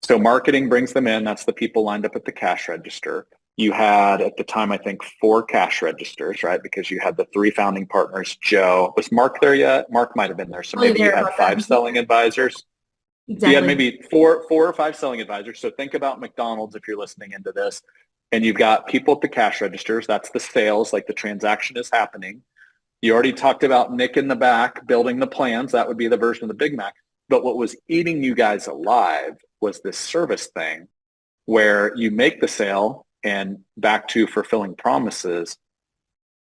so marketing brings them in. That's the people lined up at the cash register. You had at the time, I think, 4 cash registers, right? Because you had the 3 founding partners. Joe, was Mark there yet? Mark might have been there. So maybe you had 5 selling advisors. Exactly. You had maybe 4 or 5 selling advisors. So think about McDonald's if you're listening into this. And you've got people at the cash registers. That's the sales, like the transaction is happening. You already talked about Nick in the back building the plans. That would be the version of the Big Mac. But what was eating you guys alive was this service thing where you make the sale and back to fulfilling promises.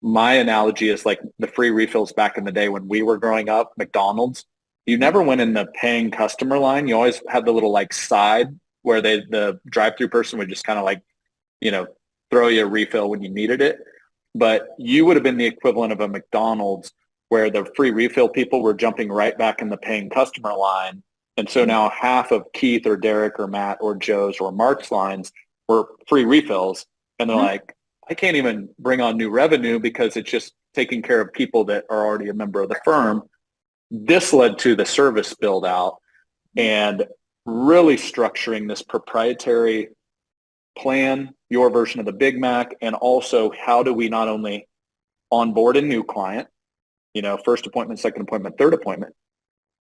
My analogy is like the free refills back in the day when we were growing up, McDonald's. You never went in the paying customer line. You always had the little like side where the drive-through person would just kind of like, throw you a refill when you needed it. But you would have been the equivalent of a McDonald's where the free refill people were jumping right back in the paying customer line. And so now half of Keith or Derek or Matt or Joe's or Mark's lines were free refills. And they're like, I can't even bring on new revenue because it's just taking care of people that are already a member of the firm. This led to the service build out and really structuring this proprietary plan, your version of the Big Mac, and also how do we not only onboard a new client, first appointment, second appointment, third appointment,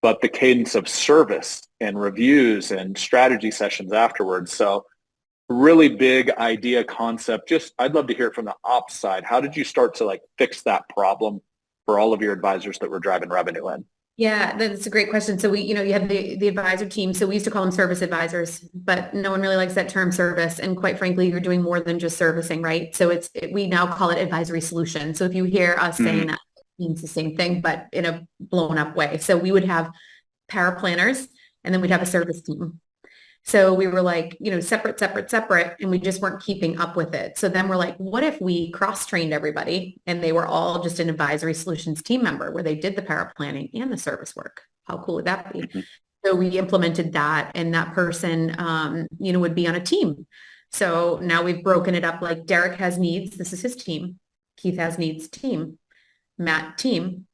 but the cadence of service and reviews and strategy sessions afterwards. So really big idea concept. Just, I'd love to hear it from the ops side. How did you start to fix that problem for all of your advisors that were driving revenue in? Yeah, that's a great question. So you have the advisor team. So we used to call them service advisors, but no one really likes that term service. And quite frankly, you're doing more than just servicing, right? So we now call it advisory solution. So if you hear us saying that, it means the same thing, but in a blown up way. So we would have paraplanners, and then we'd have a service team. So we were separate, and we just weren't keeping up with it. So then we're like, what if we cross-trained everybody and they were all just an advisory solutions team member where they did the para planning and the service work? How cool would that be? So we implemented that, and that person, would be on a team. So now we've broken it up, like Derek has needs. This is his team. Keith has needs, team. Matt, team.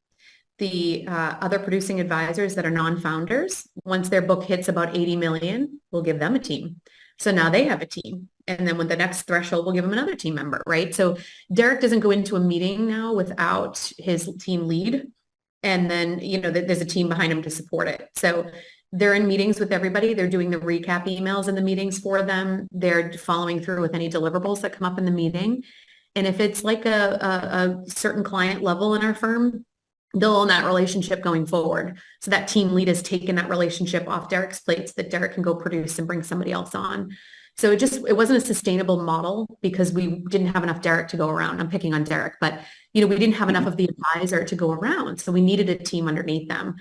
The other producing advisors that are non-founders, once their book hits about 80 million, we'll give them a team. So now they have a team. And then with the next threshold, we'll give them another team member, right? So Derek doesn't go into a meeting now without his team lead. And then, there's a team behind him to support it. So they're in meetings with everybody. They're doing the recap emails in the meetings for them. They're following through with any deliverables that come up in the meeting. And if it's like a certain client level in our firm, they'll own that relationship going forward. So that team lead has taken that relationship off Derek's plate so that Derek can go produce and bring somebody else on. So it wasn't a sustainable model because we didn't have enough Derek to go around. I'm picking on Derek, but we didn't have enough of the advisor to go around. So we needed a team underneath them.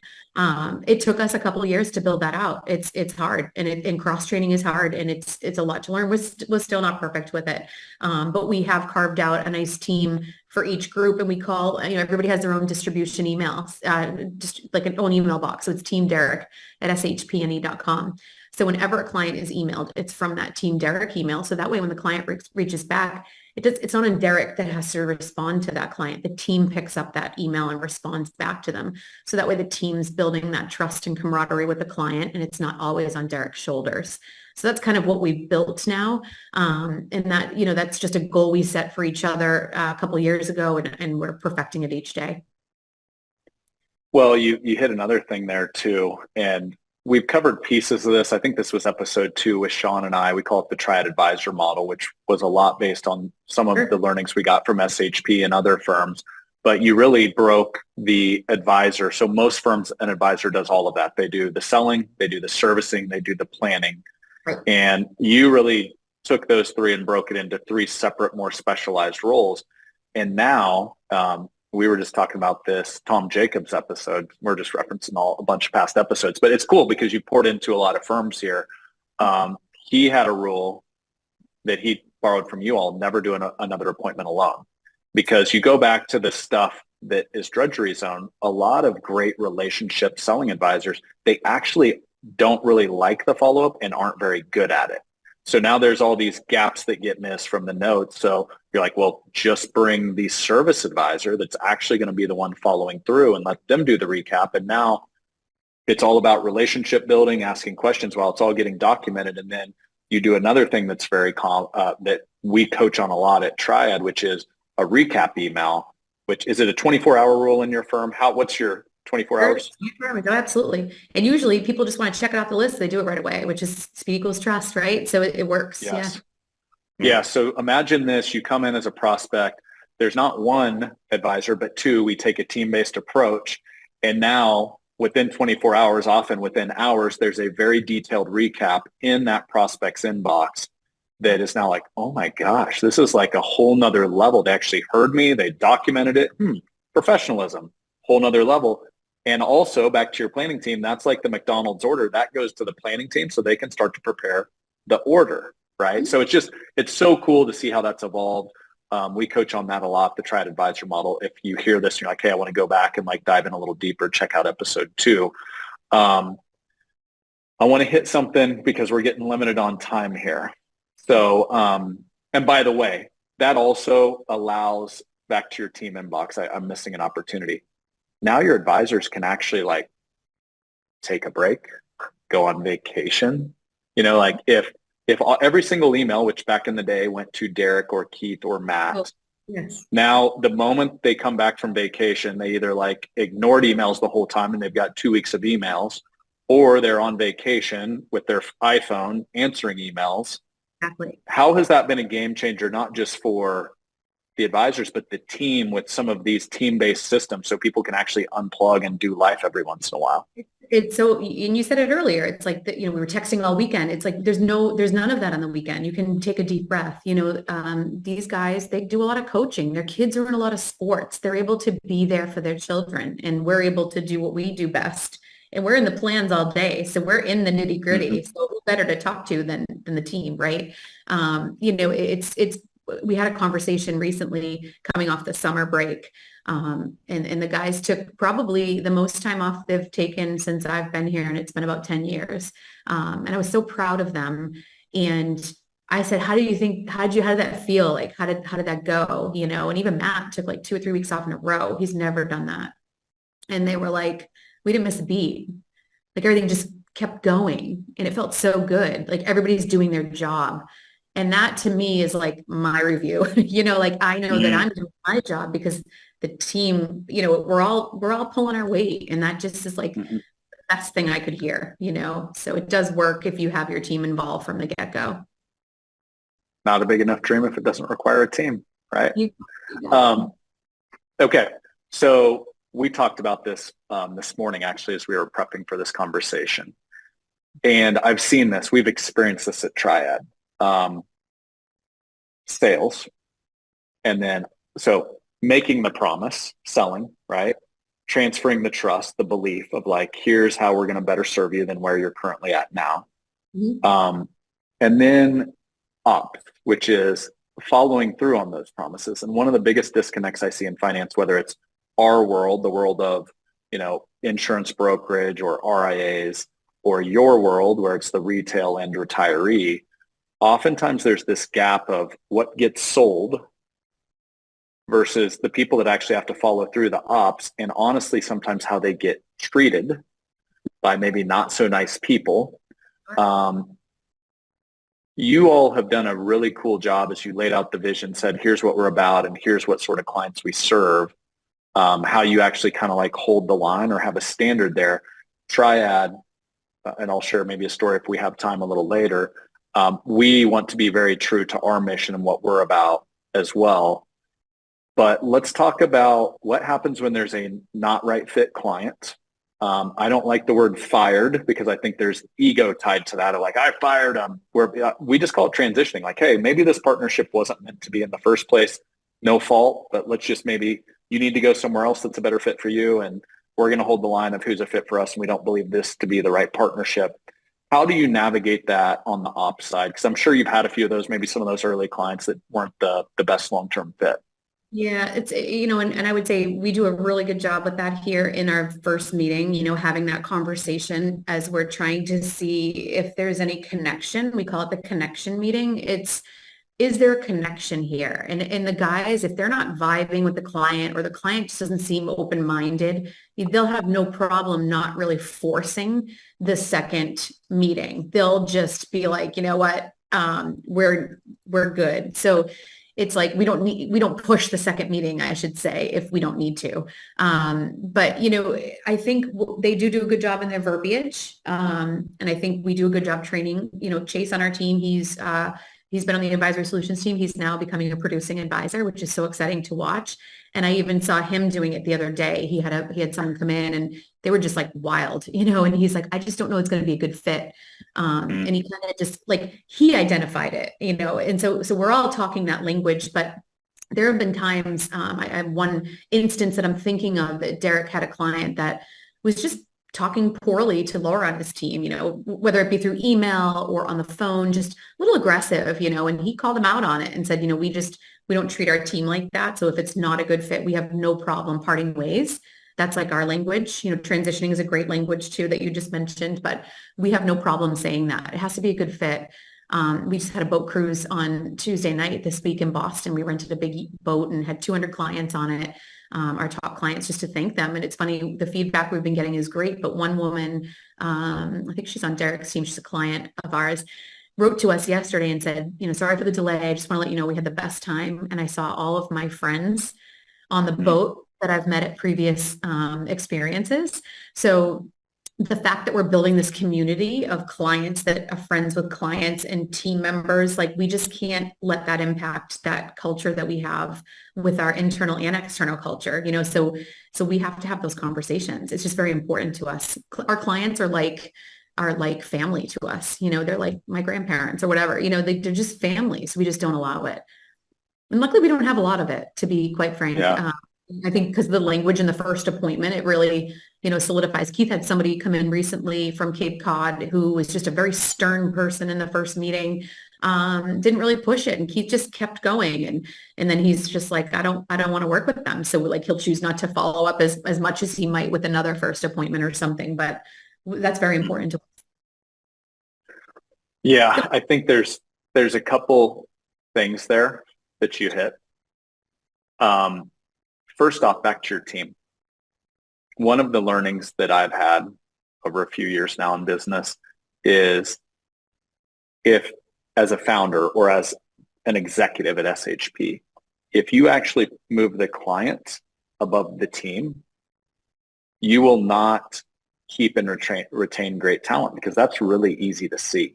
It took us a couple of years to build that out. It's hard, and cross training is hard, and it's a lot to learn. We're still not perfect with it, but we have carved out a nice team for each group, and we call everybody has their own distribution emails, just like an own email box. So it's Team Derek at shpne.com. So whenever a client is emailed, it's from that Team Derek email. So that way, when the client reaches back, it's not on Derek that has to respond to that client. The team picks up that email and responds back to them. So that way the team's building that trust and camaraderie with the client, and it's not always on Derek's shoulders. So that's kind of what we've built now. And that, that's just a goal we set for each other a couple of years ago, and we're perfecting it each day. Well, you hit another thing there too. And we've covered pieces of this. I think this was episode 2 with Sean and I. We call it the Triad advisor model, which was a lot based on some of the learnings we got from SHP and other firms. But you really broke the advisor. So most firms, an advisor does all of that. They do the selling, they do the servicing, they do the planning. Right. And you really took those 3 and broke it into 3 separate, more specialized roles. And now, we were just talking about this Tom Jacobs episode. We're just referencing a bunch of past episodes, but it's cool because you poured into a lot of firms here. He had a rule that he borrowed from you all, never do another appointment alone, because you go back to the stuff that is drudgery zone. A lot of great relationship selling advisors, they actually don't really like the follow-up and aren't very good at it. So now there's all these gaps that get missed from the notes. So you're like, well, just bring the service advisor that's actually going to be the one following through and let them do the recap. And now it's all about relationship building, asking questions while it's all getting documented. And then you do another thing that's very that we coach on a lot at Triad, which is a recap email. Which is it a 24-hour rule in your firm? What's your 24 hours? Absolutely. And usually people just want to check it off the list. They do it right away, which is speed equals trust, right? So it works. Yes. Yeah. So imagine this, you come in as a prospect. There's not one advisor, but 2. We take a team-based approach. And now within 24 hours, often within hours, there's a very detailed recap in that prospect's inbox that is now like, oh my gosh, this is like a whole nother level. They actually heard me. They documented it. Professionalism, whole nother level. And also back to your planning team, that's like the McDonald's order that goes to the planning team so they can start to prepare the order, right? So it's so cool to see how that's evolved. We coach on that a lot, the Triad advisor model. If you hear this, you're like, hey, I want to go back and dive in a little deeper, check out episode 2. I want to hit something because we're getting limited on time here. So, and by the way, that also allows, back to your team inbox, I'm missing an opportunity. Now your advisors can actually take a break, go on vacation. If if every single email, which back in the day went to Derek or Keith or Matt, Oh, yes. now the moment they come back from vacation, they either like ignored emails the whole time and they've got 2 weeks of emails, or they're on vacation with their iPhone answering emails. Exactly. How has that been a game changer, not just for the advisors, but the team with some of these team-based systems so people can actually unplug and do life every once in a while? It's so, and you said it earlier, it's like that, we were texting all weekend. It's like, there's none of that on the weekend. You can take a deep breath. These guys, they do a lot of coaching. Their kids are in a lot of sports. They're able to be there for their children, and we're able to do what we do best. And we're in the plans all day. So we're in the nitty gritty. So who better to talk to than the team, right? We had a conversation recently coming off the summer break. And the guys took probably the most time off they've taken since I've been here, and it's been about 10 years. And I was so proud of them. And I said, how did that feel? Like, how did that go? And even Matt took like 2 or 3 weeks off in a row. He's never done that. And they were like, we didn't miss a beat. Like, everything just kept going, and it felt so good. Like, everybody's doing their job. And that to me is like my review, like I know that I'm doing my job because the team, we're all pulling our weight, and that just is like the best thing I could hear, so it does work if you have your team involved from the get-go. Not a big enough dream if it doesn't require a team, right? Okay. So we talked about this this morning, actually, as we were prepping for this conversation. And I've seen this. We've experienced this at Triad. Sales, and then so making the promise, selling, right? Transferring the trust, the belief of like, here's how we're going to better serve you than where you're currently at now. And then ops, which is following through on those promises. And one of the biggest disconnects I see in finance, whether it's our world, the world of, insurance brokerage or RIAs, or your world where it's the retail and retiree, oftentimes there's this gap of what gets sold versus the people that actually have to follow through, the ops, and honestly, sometimes how they get treated by maybe not so nice people. You all have done a really cool job as you laid out the vision, said, here's what we're about, and here's what sort of clients we serve, how you actually kind of like hold the line or have a standard there. Triad, and I'll share maybe a story if we have time a little later. We want to be very true to our mission and what we're about as well. But let's talk about what happens when there's a not right fit client. I don't like the word fired because I think there's ego tied to that. Like, I fired them. We just call it transitioning. Like, hey, maybe this partnership wasn't meant to be in the first place. No fault, but let's just maybe you need to go somewhere else that's a better fit for you. And we're going to hold the line of who's a fit for us. And we don't believe this to be the right partnership. How do you navigate that on the ops side? Because I'm sure you've had a few of those, maybe some of those early clients that weren't the best long-term fit. Yeah, it's, and I would say we do a really good job with that here in our first meeting, having that conversation as we're trying to see if there's any connection. We call it the connection meeting. Is there a connection here? And the guys, if they're not vibing with the client, or the client just doesn't seem open-minded, they'll have no problem not really forcing the second meeting. They'll just be like, you know what, we're good. So it's like, we don't push the second meeting, I should say, if we don't need to. But, I think they do a good job in their verbiage. And I think we do a good job training, Chase on our team. He's been on the advisory solutions team. He's now becoming a producing advisor, which is so exciting to watch. And I even saw him doing it the other day. He had someone come in and they were just like wild, and he's like, I just don't know it's going to be a good fit. And he kind of just like, he identified it, and so we're all talking that language. But there have been times, I have one instance that I'm thinking of, that Derek had a client that was just talking poorly to Laura on his team, whether it be through email or on the phone, just a little aggressive, and he called him out on it and said, we don't treat our team like that. So if it's not a good fit, we have no problem parting ways. That's like our language. Transitioning is a great language too, that you just mentioned, but we have no problem saying that. It has to be a good fit. We just had a boat cruise on Tuesday night this week in Boston. We rented a big boat and had 200 clients on it. Our top clients, just to thank them. And it's funny, the feedback we've been getting is great. But one woman, I think she's on Derek's team, she's a client of ours. wrote to us yesterday and said, sorry for the delay. I just want to let you know we had the best time. And I saw all of my friends on the boat that I've met at previous experiences. So the fact that we're building this community of clients that are friends with clients and team members, like we just can't let that impact that culture that we have with our internal and external culture, so we have to have those conversations. It's just very important to us. Our clients are like family to us, they're like my grandparents or whatever, they're just family. So we just don't allow it. And luckily we don't have a lot of it, to be quite frank. Yeah. I think because the language in the first appointment, it really, solidifies. Keith had somebody come in recently from Cape Cod who was just a very stern person in the first meeting, didn't really push it. And Keith just kept going. And then he's just like, I don't want to work with them. So like, he'll choose not to follow up as much as he might with another first appointment or something, but that's very important to us. Yeah. I think there's a couple things there that you hit. First off, back to your team. One of the learnings that I've had over a few years now in business is if, as a founder or as an executive at SHP, if you actually move the client above the team, you will not keep and retain great talent, because that's really easy to see.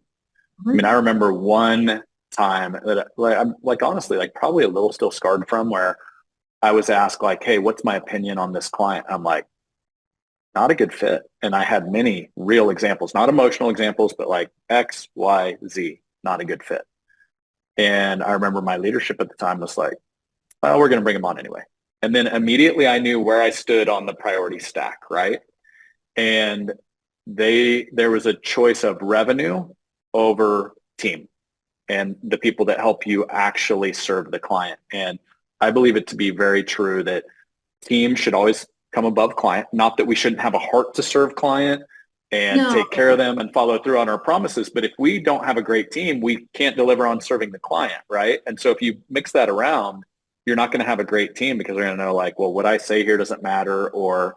Mm-hmm. I mean, I remember one time that I'm honestly, probably a little still scarred from, where I was asked hey, what's my opinion on this client? I'm like, not a good fit. And I had many real examples, not emotional examples, but X, Y, Z, not a good fit. And I remember my leadership at the time was like, well, we're going to bring him on anyway. And then immediately I knew where I stood on the priority stack, right? And there was a choice of revenue over team and the people that help you actually serve the client. And I believe it to be very true that team should always come above client. Not that we shouldn't have a heart to serve client and take care of them and follow through on our promises. But if we don't have a great team, we can't deliver on serving the client, right? And so if you mix that around, you're not going to have a great team, because they're going to know well, what I say here doesn't matter, or,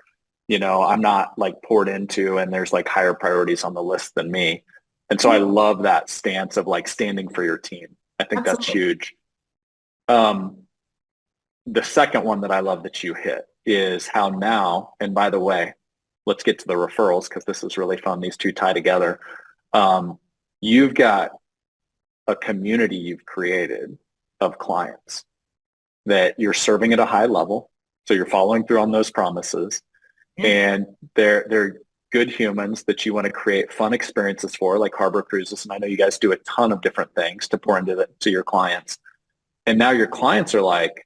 I'm not poured into, and there's higher priorities on the list than me. And so I love that stance of standing for your team. I think that's huge. The second one that I love that you hit is how now, and by the way, let's get to the referrals, because this is really fun. These two tie together. You've got a community you've created of clients that you're serving at a high level. So you're following through on those promises, and they're good humans that you want to create fun experiences for, like harbor cruises. And I know you guys do a ton of different things to pour into to your clients. And now your clients are like,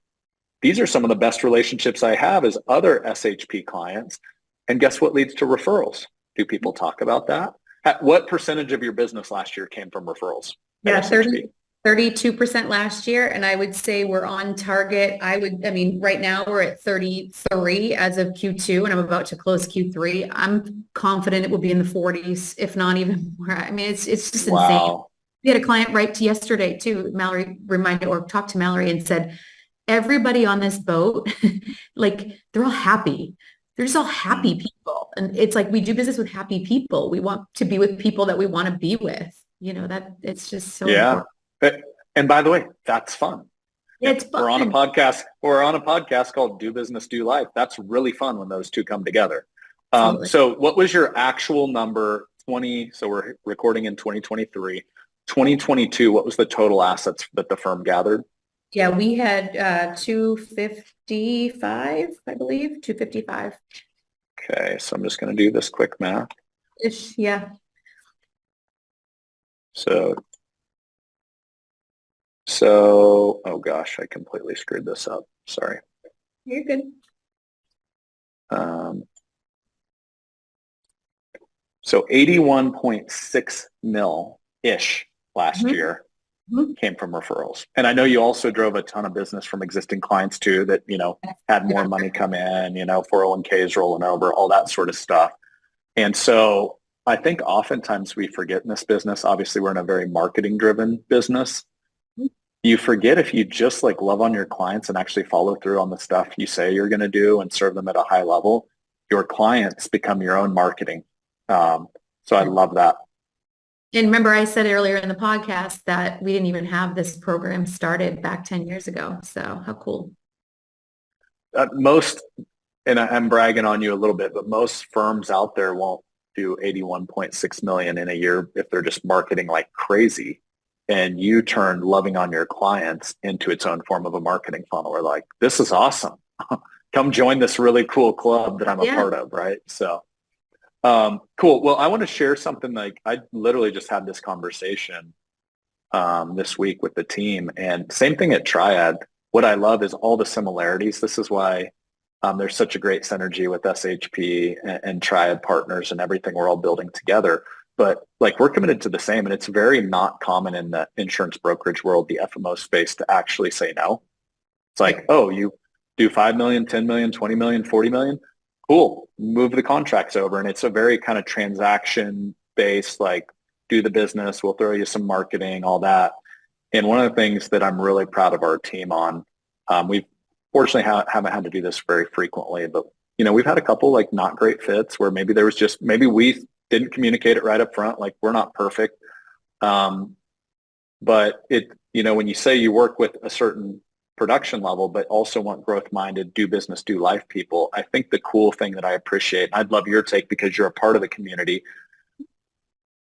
these are some of the best relationships I have as other SHP clients. And guess what leads to referrals? Do people talk about that? What percentage of your business last year came from referrals? Yeah, 32% last year. And I would say we're on target. Right now we're at 33 as of Q2, and I'm about to close Q3. I'm confident it will be in the 40s, if not even more. It's just insane. Wow. We had a client write to yesterday too. Mallory talked to Mallory and said, everybody on this boat, they're all happy. They're just all happy people. And it's we do business with happy people. We want to be with people that we want to be with, that it's just so important. And by the way, that's fun. It's fun. We're on a podcast called Do Business, Do Life. That's really fun when those two come together. Totally. So what was your actual number? So we're recording in 2023. 2022, what was the total assets that the firm gathered? Yeah, we had 255, I believe, 255. Okay, so I'm just going to do this quick math. Ish, yeah. So, oh gosh, I completely screwed this up. Sorry. You're good. So 81.6 mil-ish last year came from referrals. And I know you also drove a ton of business from existing clients too that, had more money come in, 401ks rolling over, all that sort of stuff. And so I think oftentimes we forget in this business, obviously we're in a very marketing driven business. You forget if you just love on your clients and actually follow through on the stuff you say you're going to do and serve them at a high level, your clients become your own marketing. So I love that. And remember, I said earlier in the podcast that we didn't even have this program started back 10 years ago. So how cool. Most, and I'm bragging on you a little bit, but most firms out there won't do 81.6 million in a year if they're just marketing like crazy. And you turn loving on your clients into its own form of a marketing funnel. We're like, this is awesome. Come join this really cool club that I'm a Yeah. part of, right? So cool. Well, I want to share something. Like I literally just had this conversation this week with the team, and same thing at Triad. What I love is all the similarities. This is why there's such a great synergy with SHP and Triad partners and everything we're all building together. But like we're committed to the same, and it's very not common in the insurance brokerage world, the FMO space, to actually say no. It's like, oh, you do 5 million, 10 million, 20 million, 40 million. Cool. Move the contracts over. And it's a very kind of transaction based, like do the business. We'll throw you some marketing, all that. And one of the things that I'm really proud of our team on, we've fortunately haven't had to do this very frequently, but we've had a couple like not great fits where maybe there was just, maybe we didn't communicate it right up front. Like we're not perfect. But when you say you work with a certain production level, but also want growth-minded, do business, do life people, I think the cool thing that I appreciate, I'd love your take because you're a part of the community.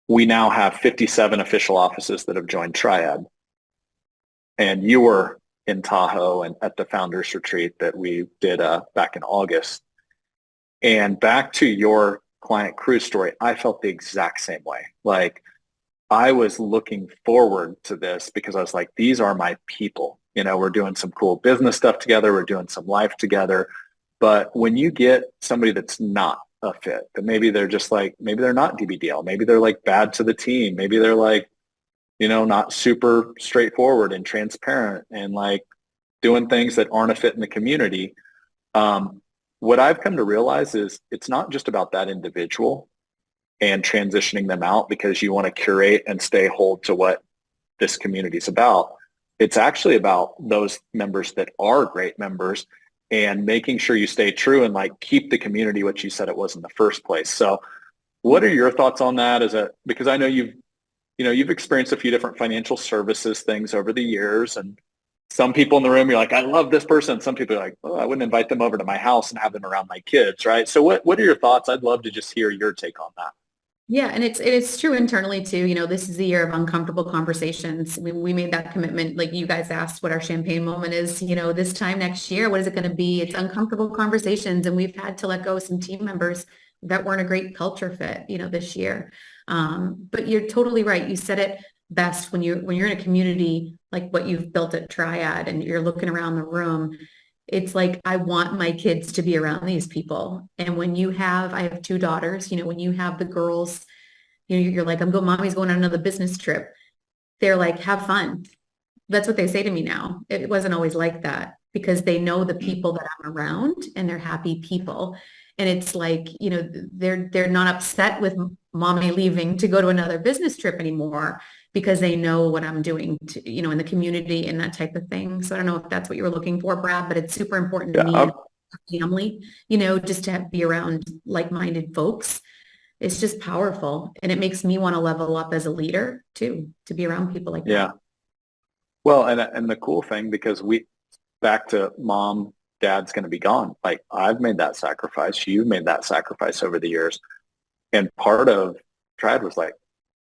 We now have 57 official offices that have joined Triad. And you were in Tahoe and at the founders retreat that we did back in August. And back to your client cruise story, I felt the exact same way. Like I was looking forward to this because I was like, these are my people. We're doing some cool business stuff together. We're doing some life together. But when you get somebody that's not a fit, that maybe they're just like, maybe they're not DBDL, maybe they're like bad to the team, maybe they're like, not super straightforward and transparent and like doing things that aren't a fit in the community. What I've come to realize is it's not just about that individual and transitioning them out because you want to curate and stay hold to what this community is about. It's actually about those members that are great members and making sure you stay true and like keep the community what you said it was in the first place. So what are your thoughts on that because I know you've experienced a few different financial services things over the years, and some people in the room, you're like, I love this person. Some people are like, oh, I wouldn't invite them over to my house and have them around my kids, right? So what are your thoughts? I'd love to just hear your take on that. Yeah, and it's true internally too. This is the year of uncomfortable conversations. We made that commitment. Like you guys asked what our champagne moment is, this time next year, what is it going to be? It's uncomfortable conversations. And we've had to let go of some team members that weren't a great culture fit, this year. But you're totally right. You said it best when you're in a community like what you've built at Triad and you're looking around the room. It's like, I want my kids to be around these people. And I have two daughters, when you have the girls, you're like, mommy's going on another business trip. They're like, have fun. That's what they say to me now. It wasn't always like that because they know the people that I'm around and they're happy people. And it's like, they're not upset with mommy leaving to go to another business trip anymore because they know what I'm doing to, in the community and that type of thing. So I don't know if that's what you were looking for, Brad, but it's super important to me and family, just to be around like-minded folks. It's just powerful. And it makes me want to level up as a leader too, to be around people like that. Yeah. Well, and the cool thing, because back to mom, dad's going to be gone. Like I've made that sacrifice. You've made that sacrifice over the years. And part of Triad was like,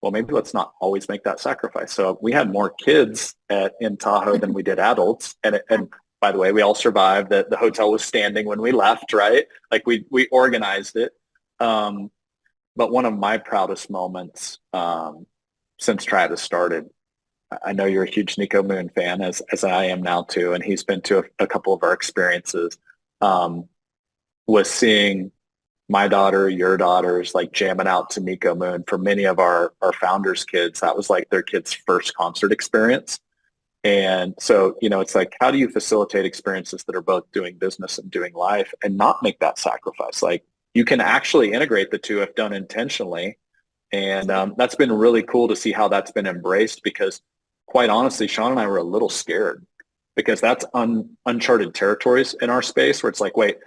well, maybe let's not always make that sacrifice. So we had more kids in Tahoe than we did adults. And by the way, we all survived. The hotel was standing when we left, right? Like we organized it. But one of my proudest moments since Triad has started, I know you're a huge Nico Moon fan, as I am now too, and he's been to a couple of our experiences, was seeing my daughter, your daughters, like jamming out to Nico Moon. For many of our founders' kids, that was like their kids' first concert experience. And so, it's like, how do you facilitate experiences that are both doing business and doing life and not make that sacrifice? Like you can actually integrate the two if done intentionally. And that's been really cool to see how that's been embraced because quite honestly, Sean and I were a little scared because that's uncharted territories in our space where it's like, wait,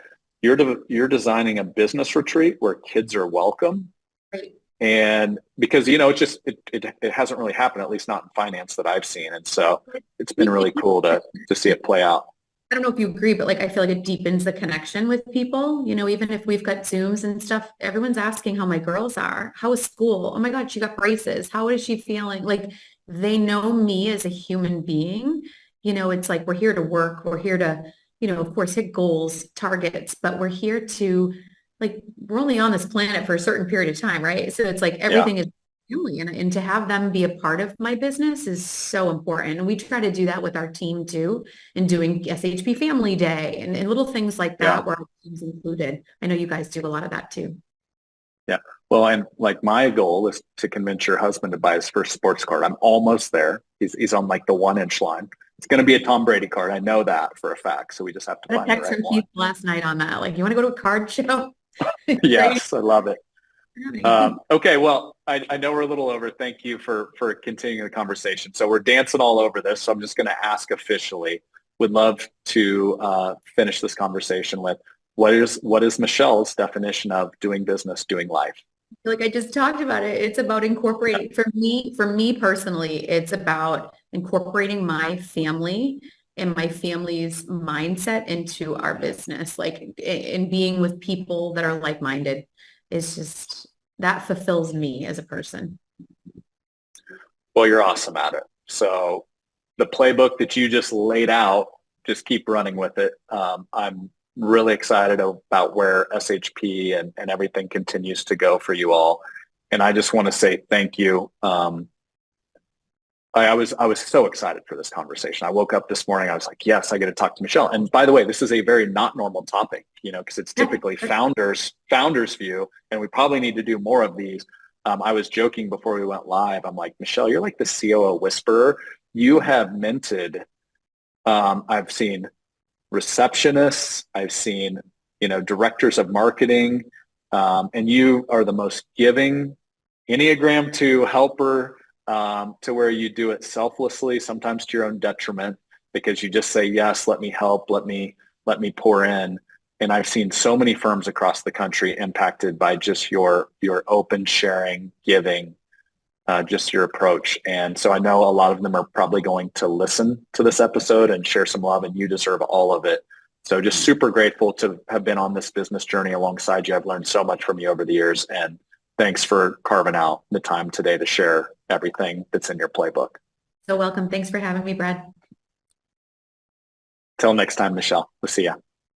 you're designing a business retreat where kids are welcome. Right. And because, it hasn't really happened, at least not in finance that I've seen. And so it's been really cool to see it play out. I don't know if you agree, but like I feel like it deepens the connection with people. Even if we've got Zooms and stuff, everyone's asking how my girls are. How is school? Oh my God, she got braces. How is she feeling? Like they know me as a human being. It's like we're here to work. We're here to, of course, hit goals, targets, but we're here to we're only on this planet for a certain period of time, right? So it's like Yeah. everything is family, and to have them be a part of my business is so important. And we try to do that with our team too, and doing SHP Family Day and little things like that Yeah. where our team's included. I know you guys do a lot of that too. Yeah. Well, and like my goal is to convince your husband to buy his first sports card. I'm almost there. He's on like the 1-inch line. It's going to be a Tom Brady card. I know that for a fact. So we just have to find the text right from one. Keith last night on that. Like, you want to go to a card show? Yes, I love it. Okay, well, I know we're a little over. Thank you for continuing the conversation. So we're dancing all over this. So I'm just going to ask officially. Would love to finish this conversation with what is Michelle's definition of doing business, doing life? Like I just talked about it. It's about incorporating, for me personally, it's about incorporating my family and my family's mindset into our business, like in being with people that are like-minded. It's just, that fulfills me as a person. Well, you're awesome at it. So the playbook that you just laid out, just keep running with it. I'm really excited about where SHP and everything continues to go for you all. And I just want to say thank you. I was so excited for this conversation. I woke up this morning, I was like, yes, I get to talk to Michelle. And by the way, this is a very not normal topic, because it's typically founders view, and we probably need to do more of these. I was joking before we went live. I'm like, Michelle, you're like the COO whisperer. You have minted. I've seen receptionists. I've seen, directors of marketing. And you are the most giving Enneagram 2 helper, to where you do it selflessly, sometimes to your own detriment, because you just say, yes, let me help, let me pour in. And I've seen so many firms across the country impacted by just your open sharing, giving, just your approach. And so I know a lot of them are probably going to listen to this episode and share some love, and you deserve all of it. So just super grateful to have been on this business journey alongside you. I've learned so much from you over the years, and thanks for carving out the time today to share everything that's in your playbook. So welcome. Thanks for having me, Brad. Till next time, Michelle. We'll see ya.